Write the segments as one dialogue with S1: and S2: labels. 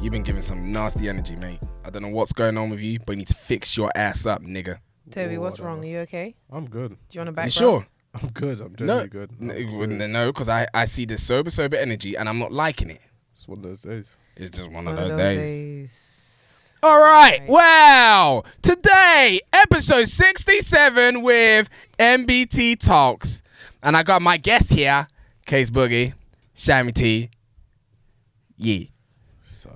S1: You've been giving some nasty energy, mate. I don't know what's going on with you, but you need to fix your ass up, nigga.
S2: Toby, what's wrong? Are you okay?
S3: I'm good.
S2: Do you want a background?
S1: You sure?
S3: I'm good. I'm genuinely good.
S1: No, because I see this sober energy and I'm not liking it.
S3: It's one of those days.
S1: It's just one of those days. All right. Wow. Today, episode 67 with MBT Talks. And I got my guest here, Case Boogie, Shammy T. Yeah.
S3: So.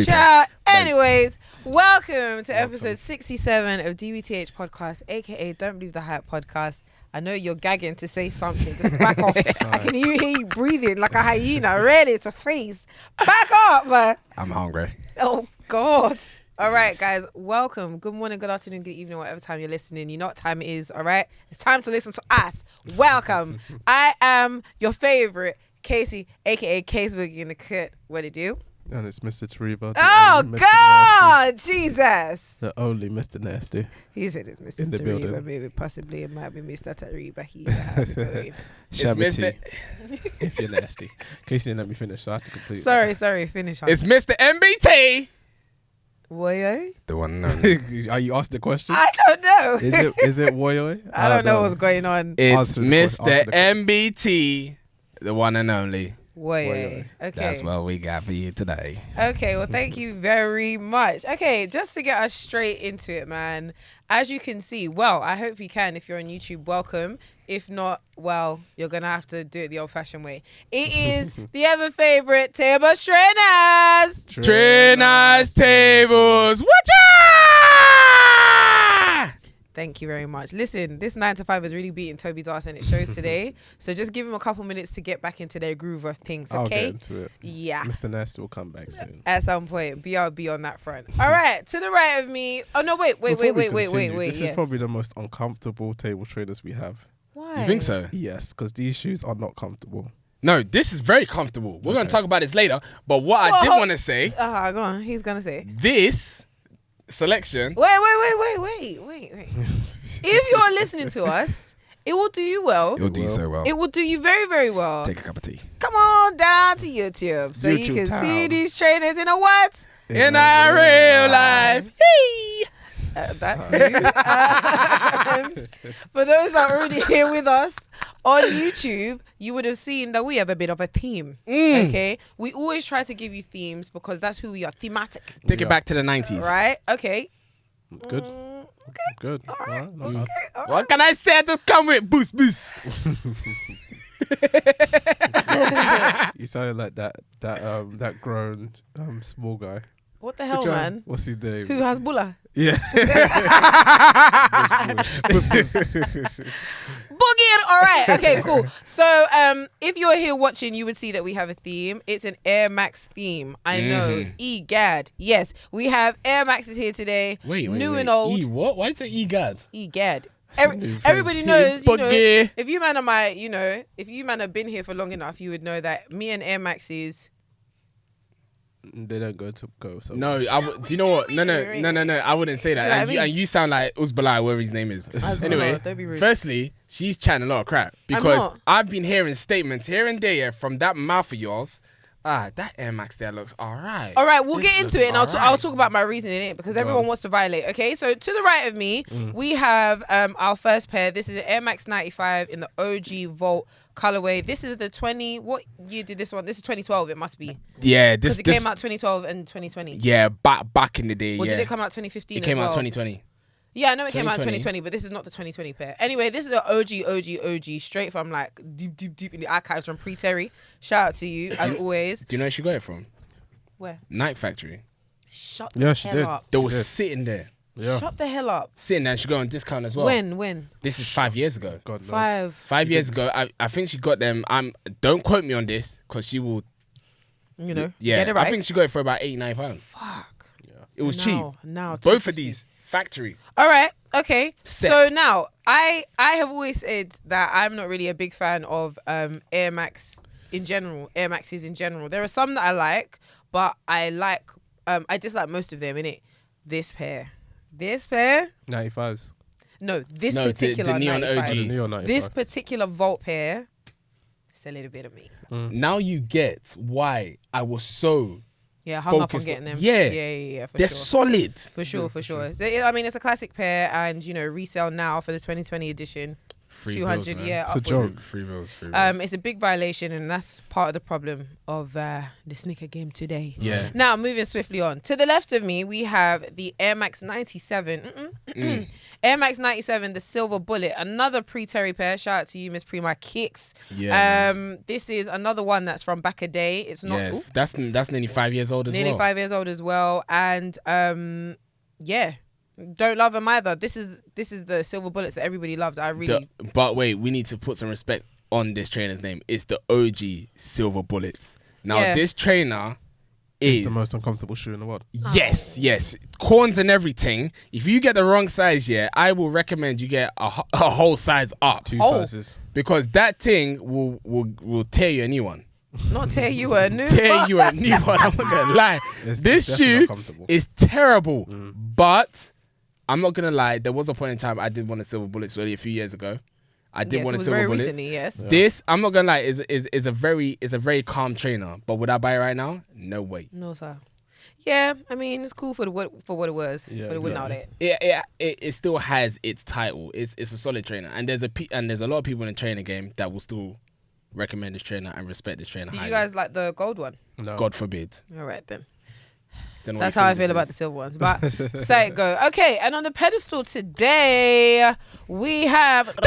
S2: Ciao. Anyways, welcome to episode 67 of DBTHPodcast, aka Don't Believe the Hype podcast. I know you're gagging to say something. Just back off. I can hear you breathing like a hyena, ready to freeze. Back up, man.
S1: I'm hungry.
S2: Oh, God. All right, guys. Welcome. Good morning, good afternoon, good evening, whatever time you're listening. You know what time it is, all right? It's time to listen to us. Welcome. I am your favorite, Kesi, aka Case Boogie in the cut. What do you do?
S3: And it's Mr. Tariba.
S2: Oh, God. Jesus.
S3: The only Mr. Nasty.
S2: He said it's Mr.
S3: In the
S2: Tariba.
S3: building.
S2: Maybe possibly it might be Mr. Tariba.
S3: Shabby
S1: It's
S3: T,
S1: Mr.
S3: if you're nasty. Casey didn't let me finish, so I have to complete.
S2: Sorry. Finish.
S1: It's Mr. MBT.
S2: Woyo?
S1: The one and only.
S3: Are you asked the question?
S2: I don't know.
S3: Is it Woyo?
S2: I don't know what's going on.
S1: It's
S3: Answer the
S1: Mr.
S3: question.
S1: MBT, the one and only.
S2: Woyo. Okay.
S1: That's what we got for you today.
S2: Okay, well, thank you very much. Okay, just to get us straight into it, man. As you can see, well, I hope you can. If you're on YouTube, welcome. If not, well, you're going to have to do it the old-fashioned way. It is the ever-favorite table trainers.
S1: Trainers tables. Watcha!
S2: Thank you very much. Listen, this 9 to 5 is really beating Toby's ass and it shows today. So just give him a couple minutes to get back into their groove of things, okay?
S3: I'll get into it.
S2: Yeah.
S3: Mr. Nasty will come back soon.
S2: At some point. BRB on that front. All right. To the right of me. Oh, no, wait.
S3: This is
S2: Yes.
S3: probably the most uncomfortable table trainers we have.
S2: Why?
S1: You think so?
S3: Yes, because these shoes are not comfortable.
S1: No, this is very comfortable. We're going to talk about this later. But what I did want to say,
S2: Go on. He's going to say.
S1: this selection.
S2: Wait. If you're listening to us, it will do you well.
S1: It will do you so well.
S2: It will do you very, very well.
S1: Take a cup of tea.
S2: Come on down to YouTube so you
S3: YouTube
S2: can
S3: town.
S2: see these trainers in a what?
S1: In our real life. Hey!
S2: That's you. For those that are already here with us on YouTube, you would have seen that we have a bit of a theme. Okay, we always try to give you themes because that's who we are. Thematic.
S1: Take it back to the 90s.
S2: Right? Okay.
S3: Good.
S2: Okay.
S3: Good.
S2: All right.
S3: All right.
S2: Okay. All right.
S1: What can I say? Just come with boost.
S3: You sound like that grown small guy.
S2: What the hell,
S1: Which one?
S2: man?
S3: What's his name?
S2: Who has bulla?
S3: Yeah.
S2: Boogie. All right. Okay, cool. So if you're here watching, you would see that we have a theme. It's an Air Max theme. I know. Egad. Yes, we have Air Maxes here today.
S1: Wait.
S2: New and old.
S1: What? Why did you say egad?
S2: Egad.
S3: That's a new thing.
S2: Everybody knows, you know,
S1: Boogie.
S2: if you man have been here for long enough, you would know that me and Air Maxes.
S3: They don't go. So
S1: No, do you know what? No. I wouldn't say that.
S2: Do you know what I mean?
S1: And you sound like Uzbalai, whatever his name is. Anyway,
S2: Don't be rude.
S1: firstly, she's chatting a lot of crap because
S2: not.
S1: I've been hearing statements here and there from that mouth of yours. That Air Max there looks all right.
S2: All right, we'll
S1: This
S2: get into
S1: looks
S2: it and I'll
S1: alright.
S2: talk about my reasoning in it because everyone wants to violate. Okay, so to the right of me,
S1: Mm.
S2: we have our first pair. This is an Air Max 95 in the OG Vault colorway. This is the 20. What year did this one? This is 2012. It must be
S1: Yeah,
S2: because
S1: this
S2: it came out 2012 and 2020.
S1: Yeah, back in the day.
S2: Or
S1: yeah,
S2: did it come out 2015?
S1: It came
S2: as
S1: out
S2: well?
S1: 2020.
S2: Yeah, I know it came out in 2020,
S1: 2020,
S2: but this is not the 2020 pair. Anyway, this is the OG, straight from like deep in the archives from pre-Terry. Shout out to you, as always.
S1: Do you know where she got it from?
S2: Where?
S1: Night Factory.
S2: Shut
S3: Yeah,
S2: the
S3: she
S2: hell
S3: did.
S2: up.
S1: They
S3: She
S1: were
S3: did.
S1: sitting there.
S3: Yeah.
S2: Shut the hell up.
S1: Sitting there. She got on discount as well.
S2: When?
S1: This is 5 years ago.
S3: God knows.
S2: 5.
S1: 5 years ago, I think she got them. Don't quote me on this because she will.
S2: You know,
S1: Yeah,
S2: get it right.
S1: I think she got it for about £89.
S2: Fuck.
S1: It was cheap.
S2: Now.
S1: Both of these factory.
S2: All right. Okay.
S1: Set.
S2: So now, I have always said that I'm not really a big fan of Air Max in general. Air Maxes in general. There are some that I like, but I dislike most of them. Innit? This pair.
S3: 95s.
S2: No, this
S1: No,
S2: particular
S1: the neon
S2: 95.
S1: OGs.
S3: The neon 95.
S2: This particular Vault pair. It's a little bit of me.
S1: Now you get why I was so
S2: Yeah, hung up on
S1: focused
S2: getting them.
S1: Yeah.
S2: For
S1: They're
S2: sure.
S1: solid.
S2: For sure. So, I mean, it's a classic pair, and resale now for the 2020 edition. 200,
S1: bills,
S3: it's a joke.
S1: Free bills.
S2: It's a big violation, and that's part of the problem of the sneaker game today.
S1: Yeah.
S2: Now, moving swiftly on. To the left of me, we have the Air Max 97. Air Max 97, the Silver Bullet. Another pre-Terry pair. Shout out to you, Miss Prima Kicks.
S1: Yeah.
S2: This is another one that's from back a day. It's not...
S1: Yeah, that's nearly 5 years old as well.
S2: Nearly 5 years old as well. And, don't love them either. This is the Silver Bullets that everybody loves.
S1: But wait, we need to put some respect on this trainer's name. It's the OG Silver Bullets. Now this trainer is
S3: the most uncomfortable shoe in the world.
S1: Yes, corns and everything. If you get the wrong size, I will recommend you get a whole size up.
S3: 2 sizes.
S1: Because that thing will tear you a new one.
S2: Not tear you a new
S1: tear you a new one. I'm not gonna lie. This shoe is terrible, but I'm not gonna lie. There was a point in time I did want a Silver Bullets really a few years ago. I did want a Silver Bullets.
S2: Recently, yes.
S1: This, I'm not gonna lie, is a very calm trainer. But would I buy it right now? No way.
S2: No, sir. Yeah, I mean it's cool for what it was, but it wouldn't out it.
S1: It still has its title. It's a solid trainer, and there's a lot of people in the trainer game that will still recommend this trainer and respect this trainer.
S2: Did
S1: highly.
S2: you guys like the gold one?
S1: No. God forbid.
S2: All right then.
S1: That's
S2: how I feel about the silver ones. But say it go. Okay, and on the pedestal today, we have...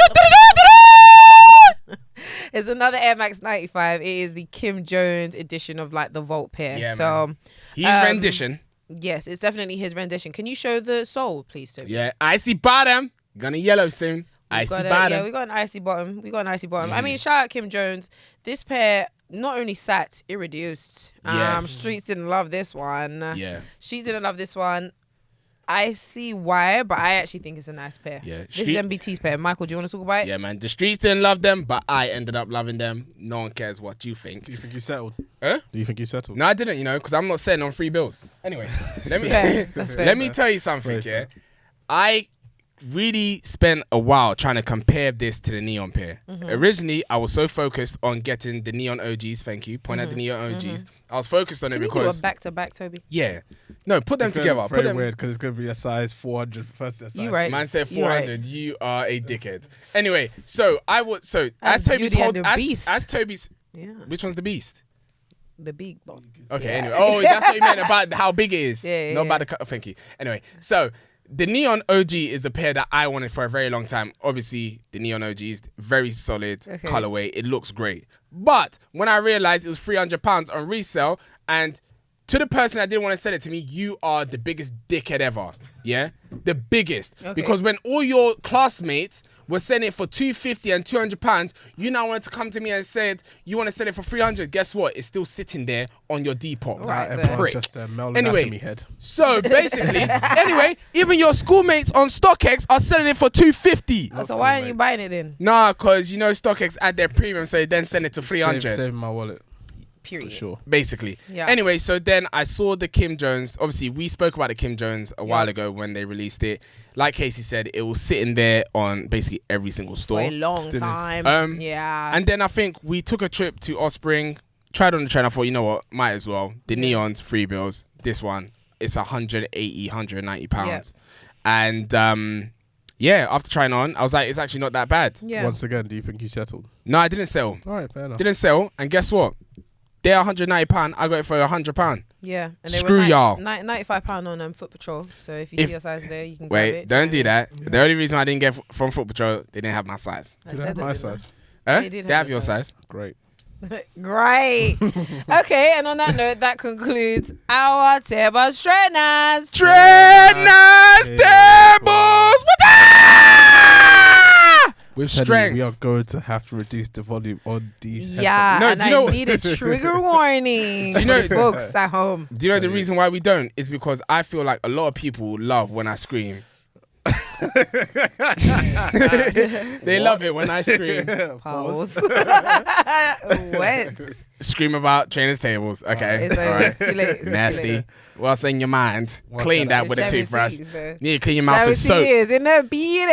S2: It's another Air Max 95. It is the Kim Jones edition of like the Vault pair.
S1: Yeah,
S2: so
S1: man. His rendition.
S2: Yes, it's definitely his rendition. Can you show the sole, please, Tobi?
S1: Yeah, icy bottom. Gonna yellow soon. Icy bottom.
S2: Yeah, we got an icy bottom. I mean, shout out Kim Jones. This pair not only sat, it reduced. Streets didn't love this one.
S1: Yeah.
S2: Streets didn't love this one. I see why, but I actually think it's a nice pair.
S1: Yeah.
S2: This is MBT's pair. Michael, do you want to talk about it?
S1: Yeah, man. The streets didn't love them, but I ended up loving them. No one cares what you think.
S3: Do you think you settled?
S1: Huh?
S3: Do you think you settled?
S1: No, I didn't, because I'm not setting on free bills. Anyway, let me tell you something, I really spent a while trying to compare this to the Neon pair. Originally, I was so focused on getting the Neon OGs. Thank you. Point at the Neon OGs. I was focused on it because...
S2: Can you do a back-to-back, Tobi?
S1: Yeah. No, put them together.
S3: It's very weird because it's going to be a size 400 first.
S2: You right.
S1: Man said 400. You are a dickhead. Anyway, so as Tobi's as Tobi's... Yeah. Which one's the beast?
S2: The big one.
S1: Okay, anyway. Oh, that's what you meant about how big it is.
S2: Yeah.
S1: About the... Thank you. Anyway, so... The Neon OG is a pair that I wanted for a very long time. Obviously, the Neon OG is very solid colorway. It looks great. But when I realized it was £300 on resale, and to the person that didn't want to sell it to me, you are the biggest dickhead ever. Yeah? The biggest. Okay. Because when all your classmates were selling it for £250 and £200, you now wanted to come to me and said you want to sell it for £300. Guess what? It's still sitting there on your Depop.
S2: Right,
S3: just anyway, head.
S1: So basically, even your schoolmates on StockX are selling it for $250.
S2: So why aren't you buying it then?
S1: Nah, because StockX add their premium, so they then send it to $300.
S3: Save my wallet.
S2: Period.
S3: For sure.
S1: Basically.
S2: Yeah.
S1: Anyway, so then I saw the Kim Jones. Obviously, we spoke about the Kim Jones a while ago when they released it. Like Kesi said, it was sitting there on basically every single store.
S2: For a long time. Yeah.
S1: And then I think we took a trip to Offspring, tried on the train. I thought, you know what, might as well. The Neon's free bills. This one, it's £180, £190. And after trying on, I was like, it's actually not that bad.
S2: Yeah.
S3: Once again, do you think you settled?
S1: No, I didn't sell.
S3: All right, fair enough.
S1: Didn't sell. And guess what? They're £190. I got it for £100.
S2: Yeah. And they
S1: Screw
S2: were
S1: y'all.
S2: £95 on Foot Patrol. So if you see your size there, you can grab it.
S1: Wait, don't do that. Yeah. The only reason I didn't get from Foot Patrol, they didn't have my size.
S3: Did they have my size?
S1: They have your size.
S3: Great.
S2: Great. Okay, and on that note, that concludes our Tables Trainers.
S1: Tables! With strength.
S3: We are going to have to reduce the volume on these headphones.
S2: Yeah, and I need a trigger warning for folks at home.
S1: Do you know the reason why we don't? Is because I feel like a lot of people love when I scream. They love it when I scream.
S2: Pause. What?
S1: Scream about trainers' tables. Okay.
S2: It's too late.
S1: Nasty. What's in your mind? Clean that with a toothbrush.
S2: You
S1: need to clean your mouth with soap.
S2: Is in the beating.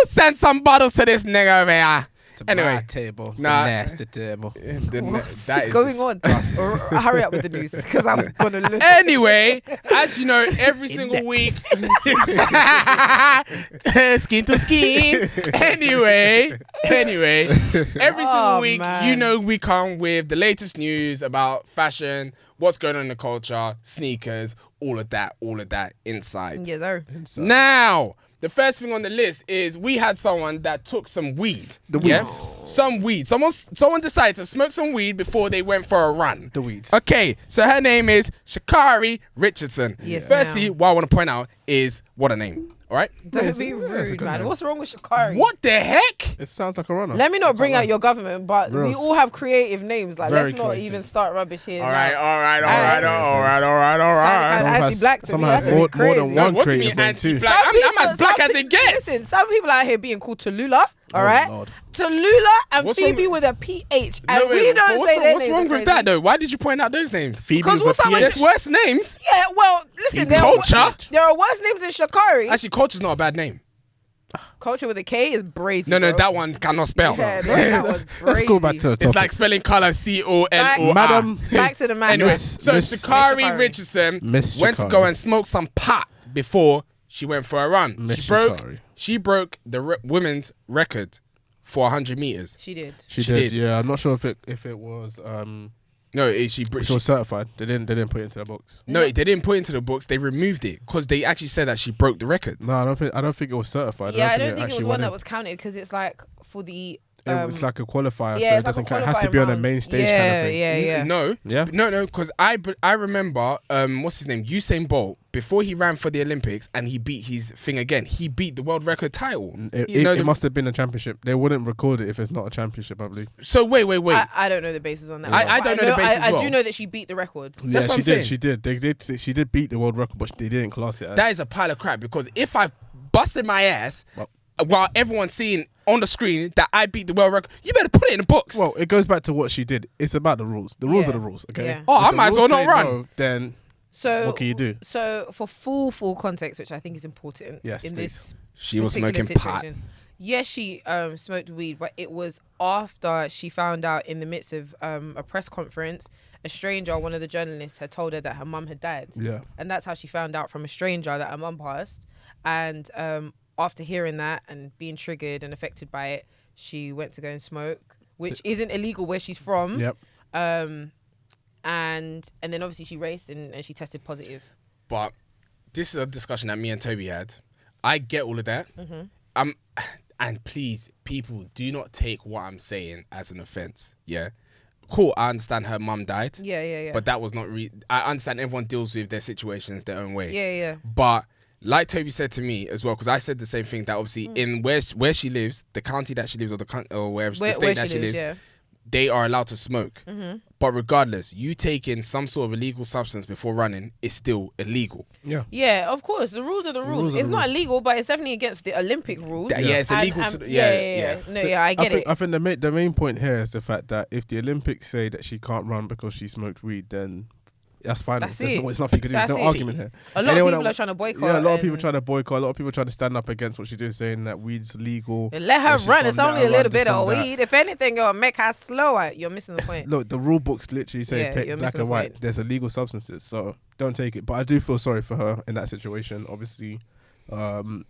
S1: Send some bottles to this nigga over here. Anyway,
S3: my table.
S1: Nah.
S3: The nasty table.
S2: What's going on? Or hurry up with the news because I'm gonna listen.
S1: Anyway, as you know, every single week, skin to skin. Anyway, every single week,
S2: man.
S1: you know, we come with the latest news about fashion, what's going on in the culture, sneakers, all of that inside.
S2: Yes, sir.
S1: Now, the first thing on the list is we had someone that took some weed.
S3: The weeds.
S1: Yes? Some weed. Someone decided to smoke some weed before they went for a run.
S3: The weeds.
S1: Okay, so her name is Sha'Carri Richardson.
S2: Yes,
S1: Firstly,
S2: ma'am.
S1: what I want to point out is what a name. All right?
S2: Don't be rude, man. What's wrong with Sha'Carri?
S1: What the heck?
S3: It sounds like a runner.
S2: Let me not bring out your government, but we
S3: Gross.
S2: all have creative names. Like,
S3: Very
S2: let's not
S3: creative.
S2: even start rubbish here.
S1: All
S2: now.
S1: right.
S2: Sound kinda anti-black to
S3: Some
S2: me.
S3: have
S2: That's a bit
S3: more than
S2: crazy.
S3: one
S1: What do you
S3: creative
S1: mean
S3: name too.
S1: anti-black? I'm as black as it gets.
S2: Listen, some people out here being called Tallulah, all right?
S3: Lord.
S2: Tallulah and
S1: What's wrong
S2: Phoebe
S1: with-
S2: with a PH. And
S1: No, wait,
S2: we
S1: but
S2: don't
S1: what's
S2: say
S1: wrong,
S2: their
S1: what's
S2: names
S1: wrong
S2: are
S1: with
S2: crazy.
S1: that though? Why did you point out those names?
S3: Phoebe
S2: Because
S3: with
S2: what's
S3: a
S2: up with
S3: PH.
S1: There's worse names.
S2: Yeah, well, listen,
S1: Culture?
S2: there are worse names than Sha'Carri.
S1: Actually, culture's not a bad name.
S2: Culture with a K is brazy.
S1: No,
S2: bro.
S1: that one cannot spell.
S2: Yeah, that was
S3: Let's go back
S2: brazy.
S3: to the topic.
S1: It's like spelling color COLOR.
S3: Madam.
S2: Back to the man.
S1: Anyway,
S3: Miss-
S1: so
S3: Miss-
S1: Sha'Carri
S2: Sha'Carri.
S1: Richardson
S3: Miss
S1: went to
S3: Sha'Carri.
S1: go and smoke some pot before she went for a run.
S3: Miss
S1: She
S3: Sha'Carri.
S1: broke the women's record for 100 meters.
S2: She did.
S3: She
S1: She
S3: did.
S1: did.
S3: Yeah, I'm not sure if it was
S1: No,
S3: if it was certified. They didn't put it into the box.
S1: no, they didn't put it into the books. They removed it because they actually said that she broke the record.
S3: No, I don't think it was certified.
S2: Yeah, I don't think it
S3: actually
S2: was one
S3: went
S2: that
S3: in.
S2: was counted because it's like for the.
S3: It's like a qualifier,
S2: yeah,
S3: so it
S2: it's
S3: doesn't
S2: like a
S3: count. It has to
S2: qualifying
S3: be on a
S2: round.
S3: main stage
S2: yeah,
S3: kind of thing.
S2: Yeah.
S1: No, because I remember what's his name, Usain Bolt, before he ran for the Olympics and he beat his thing again. He beat the world record title.
S3: It must have been a championship. They wouldn't record it if it's not a championship, I believe.
S1: So wait.
S2: I don't know the basis on that.
S1: I don't know the basis
S2: I
S1: as well.
S2: do know that she beat the records.
S1: That's
S3: Yeah,
S1: what I'm saying.
S3: She did. She did beat the world record, but they didn't class it as.
S1: That is a pile of crap because if I busted my ass while everyone's seeing on the screen that I beat the world record, you better put it in the books.
S3: Well, it goes back to what she did. It's about the rules. The rules
S2: Yeah.
S3: are the rules, okay?
S2: Yeah.
S1: Oh,
S3: If
S1: I
S3: the
S1: might as well
S3: rules
S1: not
S3: say
S1: run.
S3: no, then
S2: So
S3: what can you do?
S2: So for full context, which I think is important
S3: Yes,
S2: in
S3: please.
S2: this
S1: She was
S2: particular
S1: smoking pot.
S2: situation. Yes, she smoked weed, but it was after she found out in the midst of a press conference, a stranger, one of the journalists, had told her that her mum had died.
S3: Yeah.
S2: And that's how she found out from a stranger that her mum passed. And after hearing that and being triggered and affected by it, she went to go and smoke, which isn't illegal where she's from.
S3: Yep.
S2: And then obviously she raced and she tested positive.
S1: But this is a discussion that me and Toby had. I get all of that.
S2: Mm-hmm.
S1: And please, people, do not take what I'm saying as an offense. Yeah. Cool, I understand her mum died.
S2: Yeah.
S1: But that was not I understand everyone deals with their situations their own way.
S2: Yeah.
S1: But like Toby said to me as well, because I said the same thing, that obviously in where she lives, the county that she lives, or the state that she lives,
S2: yeah.
S1: they are allowed to smoke.
S2: Mm-hmm.
S1: But regardless, you taking some sort of illegal substance before running is still illegal.
S3: Yeah.
S2: Yeah, of course. The rules are the rules. It's not illegal, but it's definitely against the Olympic rules.
S1: Yeah, it's illegal
S2: Yeah. No, yeah, I get it.
S3: I think the main point here is the fact that if the Olympics say that she can't run because she smoked weed, then that's fine.
S2: That's
S3: There's
S2: it.
S3: There's nothing you can do. There's
S2: That's
S3: no
S2: it.
S3: argument here.
S2: A lot
S3: Anyone
S2: of people
S3: that-
S2: are trying to boycott.
S3: Yeah, a lot of people
S2: and-
S3: trying to boycott. A lot of people trying to stand up against what she's doing, saying that weed's legal.
S2: Let her
S3: she's
S2: run.
S3: from
S2: It's
S3: that
S2: only a
S3: around
S2: little
S3: this
S2: bit of
S3: and that.
S2: weed. If anything, it'll make her slower. You're missing the point.
S3: Look, the rule books literally say
S2: Yeah, you're
S3: black
S2: missing
S3: and
S2: the
S3: white.
S2: point.
S3: There's illegal substances, so don't take it. But I do feel sorry for her in that situation. Obviously,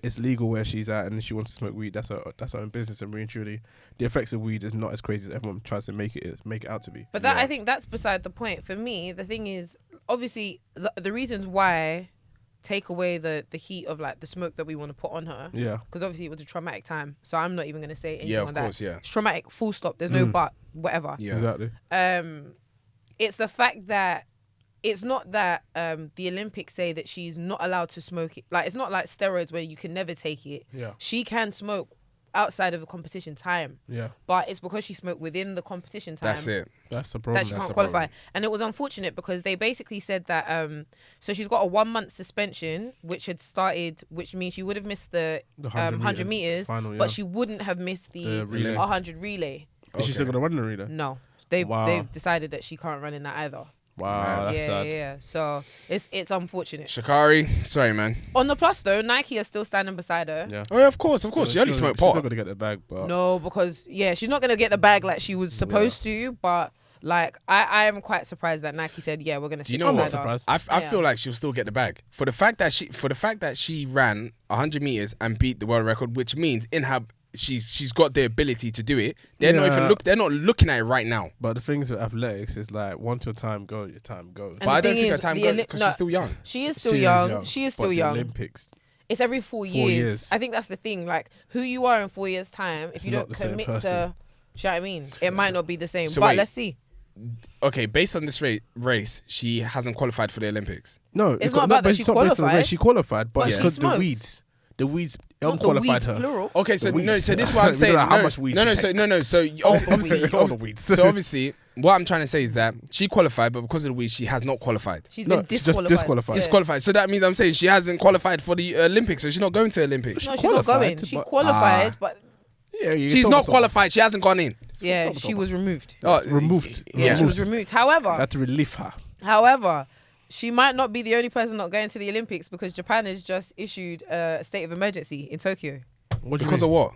S3: it's legal where she's at, and if she wants to smoke weed, that's her own business. And really and truly, the effects of weed is not as crazy as everyone tries to make it out to be.
S2: But that I think that's beside the point. For me, the thing is, obviously, the reasons why take away the heat of like the smoke that we want to put on her.
S3: Yeah.
S2: Because obviously it was a traumatic time. So I'm not even going to say anything
S1: Yeah,
S2: on
S1: of
S2: that.
S1: course, yeah.
S2: It's traumatic, full stop. There's no but, whatever.
S1: Yeah.
S3: Exactly.
S2: It's the fact that it's not that the Olympics say that she's not allowed to smoke it. Like, it's not like steroids where you can never take it.
S3: Yeah.
S2: She can smoke outside of the competition time.
S3: Yeah.
S2: But it's because she smoked within the competition time.
S1: That's it.
S3: That's the problem.
S2: That she can't qualify. And it was unfortunate because they basically said that so she's got a 1 month suspension, which had started, which means she would have missed the 100 meters,
S3: final, yeah.
S2: but she wouldn't have missed the
S3: relay.
S2: 100 relay.
S3: Is she still gonna run the relay?
S2: No, they've decided that she can't run in that either.
S3: Wow, that's sad.
S2: Yeah. So it's unfortunate.
S1: Sha'Carri, sorry, man.
S2: On the plus though, Nike are still standing beside her.
S3: Yeah.
S1: Oh, yeah, of course. She only smoked pot.
S3: She's not gonna get the bag, but
S2: No, because she's not gonna get the bag like she was supposed to. But like, I am quite surprised that Nike said, "Yeah, we're gonna."
S1: Do you know what?
S3: surprised.
S1: I feel like she'll still get the bag for the fact that she ran 100 meters and beat the world record, which means in her. She's got the ability to do it. They're not looking at it right now.
S3: But the things with athletics is like, once your time goes, your time goes.
S2: And
S1: But I don't think her time goes because she's still young.
S2: She is still young. She is still
S3: But the
S2: young.
S3: Olympics.
S2: It's every 4 years. I think that's the thing. Like, who you are in 4 years' time, if you
S3: not
S2: don't
S3: the same
S2: commit
S3: person.
S2: to, do you know what I mean? It might not be the same.
S1: So
S2: But
S1: wait.
S2: let's see.
S1: Okay, based on this race, she hasn't qualified for the Olympics.
S3: No,
S2: It's not about that she
S3: based on the race.
S2: qualified.
S3: She qualified, but
S2: But
S3: it's
S2: she
S3: because
S2: smoked.
S3: the weeds
S2: Not the
S3: unqualified
S2: weeds,
S3: her.
S2: plural.
S1: Okay, so
S3: The
S1: no,
S3: weeds.
S1: so this is what I'm
S3: We
S1: saying.
S3: don't know how much weeds she takes.
S1: So obviously,
S3: All the weeds.
S1: so obviously, what I'm trying to say is that she qualified, but because of the weeds, she has not qualified.
S2: She's
S3: No,
S2: been
S3: she's just
S2: disqualified.
S3: disqualified.
S2: Yeah.
S1: Disqualified. So that means I'm saying she hasn't qualified for the Olympics, so she's not going to Olympics.
S2: No, she's not
S3: qualified,
S2: going. She
S3: but-
S2: qualified, but
S3: Yeah,
S1: She's not qualified. She hasn't gone in.
S2: yeah, she was removed.
S1: Oh,
S3: removed.
S2: Yeah, she was removed. However,
S3: That to relieve her.
S2: she might not be the only person not going to the Olympics because Japan has just issued a state of emergency in Tokyo.
S3: What do you
S1: Because
S3: mean?
S1: of what?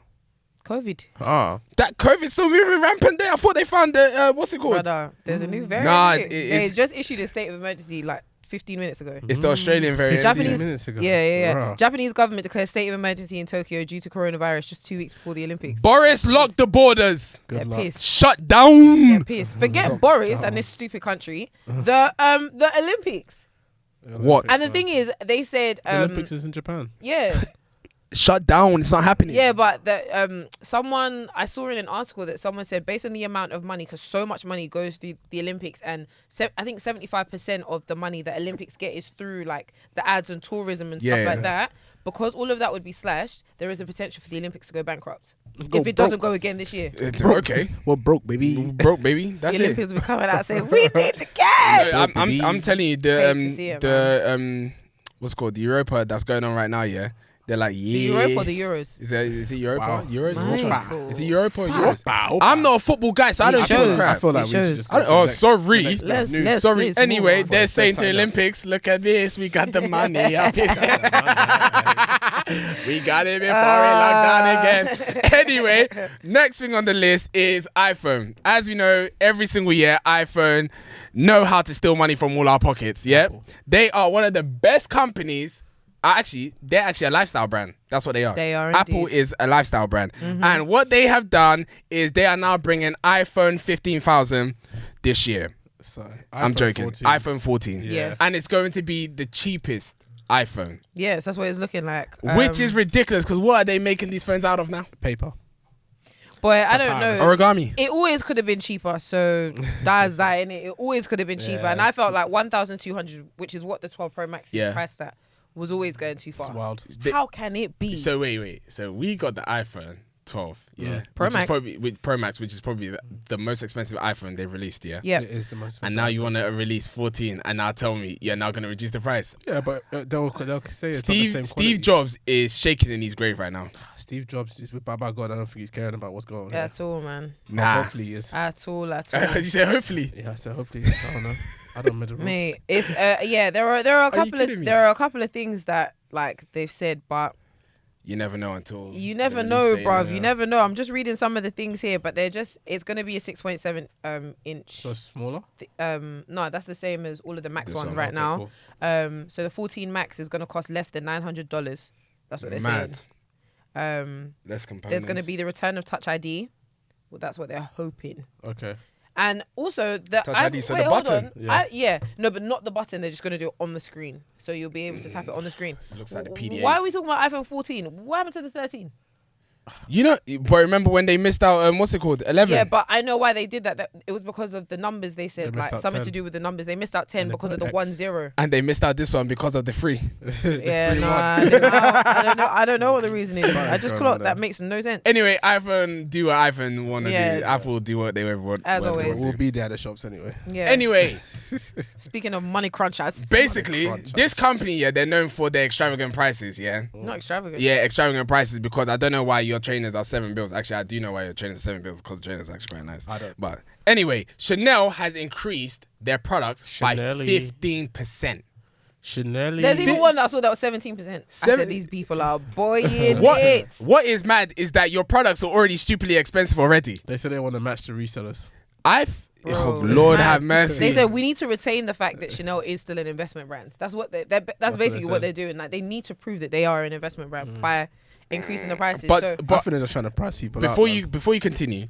S2: COVID.
S1: That COVID's still moving rampant there. I thought they found the what's it called?
S2: Brother, there's a new variant.
S1: Nah,
S2: They just issued a state of emergency like 15 minutes ago.
S1: It's the Australian variant.
S2: Japanese-
S3: 15 minutes ago.
S2: Yeah.
S3: Bruh.
S2: Japanese government declared state of emergency in Tokyo due to coronavirus just 2 weeks before the Olympics.
S1: Boris locked the borders.
S2: They're
S3: Good luck.
S2: pissed.
S1: Shut down.
S2: They're pissed. Forget Boris and this stupid country. The Olympics.
S1: What?
S2: And the thing is, they said
S3: The Olympics is in Japan.
S2: yeah.
S1: Shut down. It's not happening.
S2: Yeah, but someone I saw in an article that someone said based on the amount of money, because so much money goes through the Olympics, and I think 75% of the money that Olympics get is through like the ads and tourism and stuff like that. Because all of that would be slashed, there is a potential for the Olympics to go bankrupt if it doesn't go again this year.
S1: Okay.
S3: Well, broke, baby.
S1: Broke, baby. That's
S2: The
S1: it.
S2: Olympics will be coming out saying we need the cash.
S1: No, I'm telling you
S2: Hate to see it,
S1: what's it called the Europa that's going on right now. Yeah, they're like
S2: The Europe or the Euros?
S1: Is it Europa?
S3: Wow.
S1: Euros?
S2: My
S1: Which one?
S2: God.
S1: Is it Europa or Euros?
S3: Wow.
S1: I'm not a football guy, so I don't
S2: It
S1: give a
S2: shows.
S1: crap.
S3: I feel like
S2: It
S3: we need to
S2: shows.
S3: just.
S1: I don't- oh, sorry.
S2: Let's
S1: Sorry.
S2: move
S1: Anyway,
S2: on.
S1: they're saying to the
S3: Something else.
S1: Olympics, look at this, we got the money up here. We got it before it locked down again. Anyway, next thing on the list is iPhone. As we know, every single year, iPhone know how to steal money from all our pockets. Yeah, they are one of the best companies. They're actually a lifestyle brand. That's what they are.
S2: They are
S1: Apple
S2: indeed.
S1: is a lifestyle brand, and what they have done is they are now bringing iPhone 15,000 this year.
S3: So,
S1: I'm
S3: iPhone
S1: joking.
S3: 14.
S1: iPhone 14.
S3: Yeah.
S2: Yes.
S1: And it's going to be the cheapest iPhone,
S2: Yes, that's what it's looking like.
S1: which is ridiculous because what are they making these phones out of now?
S3: Paper.
S2: Boy, I don't know.
S3: Papyrus.
S1: Origami.
S2: It always could have been cheaper, so that's that in it. It always could have been cheaper,
S3: Yeah.
S2: and I felt like 1,200, which is what the 12 Pro Max
S1: Yeah.
S2: is priced at, was always going too
S3: It's
S2: far.
S3: wild.
S2: How can it be?
S1: So wait. So we got the iPhone 12, yeah,
S2: Pro
S1: which
S2: Max.
S1: is probably with Pro Max, which is probably the most expensive iPhone they've released, yeah.
S2: yeah,
S3: It is the most.
S1: And now you want to release 14, and now tell me you're now going to reduce the price.
S3: Yeah, but they'll say it's not the same
S1: Steve
S3: quality.
S1: Jobs is shaking in his grave right now.
S3: Steve Jobs is with Baba God. I don't think he's caring about what's going on. here.
S2: at all, man.
S1: Nah.
S3: Hopefully he is.
S2: At all.
S1: you say hopefully.
S3: Yeah, so hopefully he is. I don't know. I don't know the rules.
S2: Mate, it's yeah. There are a couple
S1: kidding me?
S2: of things that like they've said, but
S1: You never know until
S2: you never
S1: the
S2: know,
S1: release date,
S2: bruv.
S1: yeah.
S2: You never know. I'm just reading some of the things here, but it's gonna be a 6.7 inch.
S3: So smaller.
S2: No, that's the same as all of the Max
S1: This
S2: ones
S1: one,
S2: right
S3: okay,
S2: now.
S3: cool.
S2: So the 14 Max is gonna cost less than $900. That's what they're
S1: Mad.
S2: saying.
S1: Less components.
S2: There's gonna be the return of Touch ID. Well, that's what they're hoping.
S3: Okay.
S2: And also the
S1: Touch ID, so the
S2: hold
S1: button.
S2: on. No, but not the button. They're just gonna do it on the screen, so you'll be able to tap it on the screen.
S1: Looks like the PDAs.
S2: Why are we talking about iPhone 14? What happened to the 13?
S1: You know, but remember when they missed out? What's it called? 11.
S2: Yeah, but I know why they did that. It was because of the numbers. They said
S3: They missed
S2: like
S3: out
S2: something
S3: 10.
S2: to do with the numbers. They missed out 10
S3: And they
S2: because of
S3: put
S2: the
S3: X.
S2: 1-0.
S1: And they missed out this one because of the free.
S2: Yeah, no, I don't know what the reason is. I just
S3: going
S2: clocked
S3: on
S2: that
S3: there.
S2: makes no sense.
S1: Anyway, iPhone do what iPhone want to
S2: Yeah.
S1: do. Apple do what they want.
S2: As
S1: what they
S2: always.
S1: want
S3: We'll
S1: to.
S3: be there at the shops anyway.
S2: Yeah.
S1: Anyway,
S2: Speaking of money crunchers,
S1: basically,
S3: Crunch.
S1: this company, yeah, they're known for their extravagant prices, yeah.
S2: not extravagant.
S1: Yeah, extravagant prices because I don't know why you're your trainers are £7. Actually, I do know why your trainers are £7 because the trainers are actually quite nice.
S3: I don't.
S1: But anyway, Chanel has increased their products by 15%.
S3: Chanel.
S2: There's even one that I saw that was 17%. I said these people are boying it.
S1: What is mad is that your products are already stupidly expensive already.
S3: They said they want to match the resellers.
S1: Oh, Lord have mercy.
S2: They said we need to retain the fact that Chanel is still an investment brand. That's what that's basically what they're doing. Like they need to prove that they are an investment brand by increasing the prices.
S3: But I think they're just trying to price people
S1: before you continue,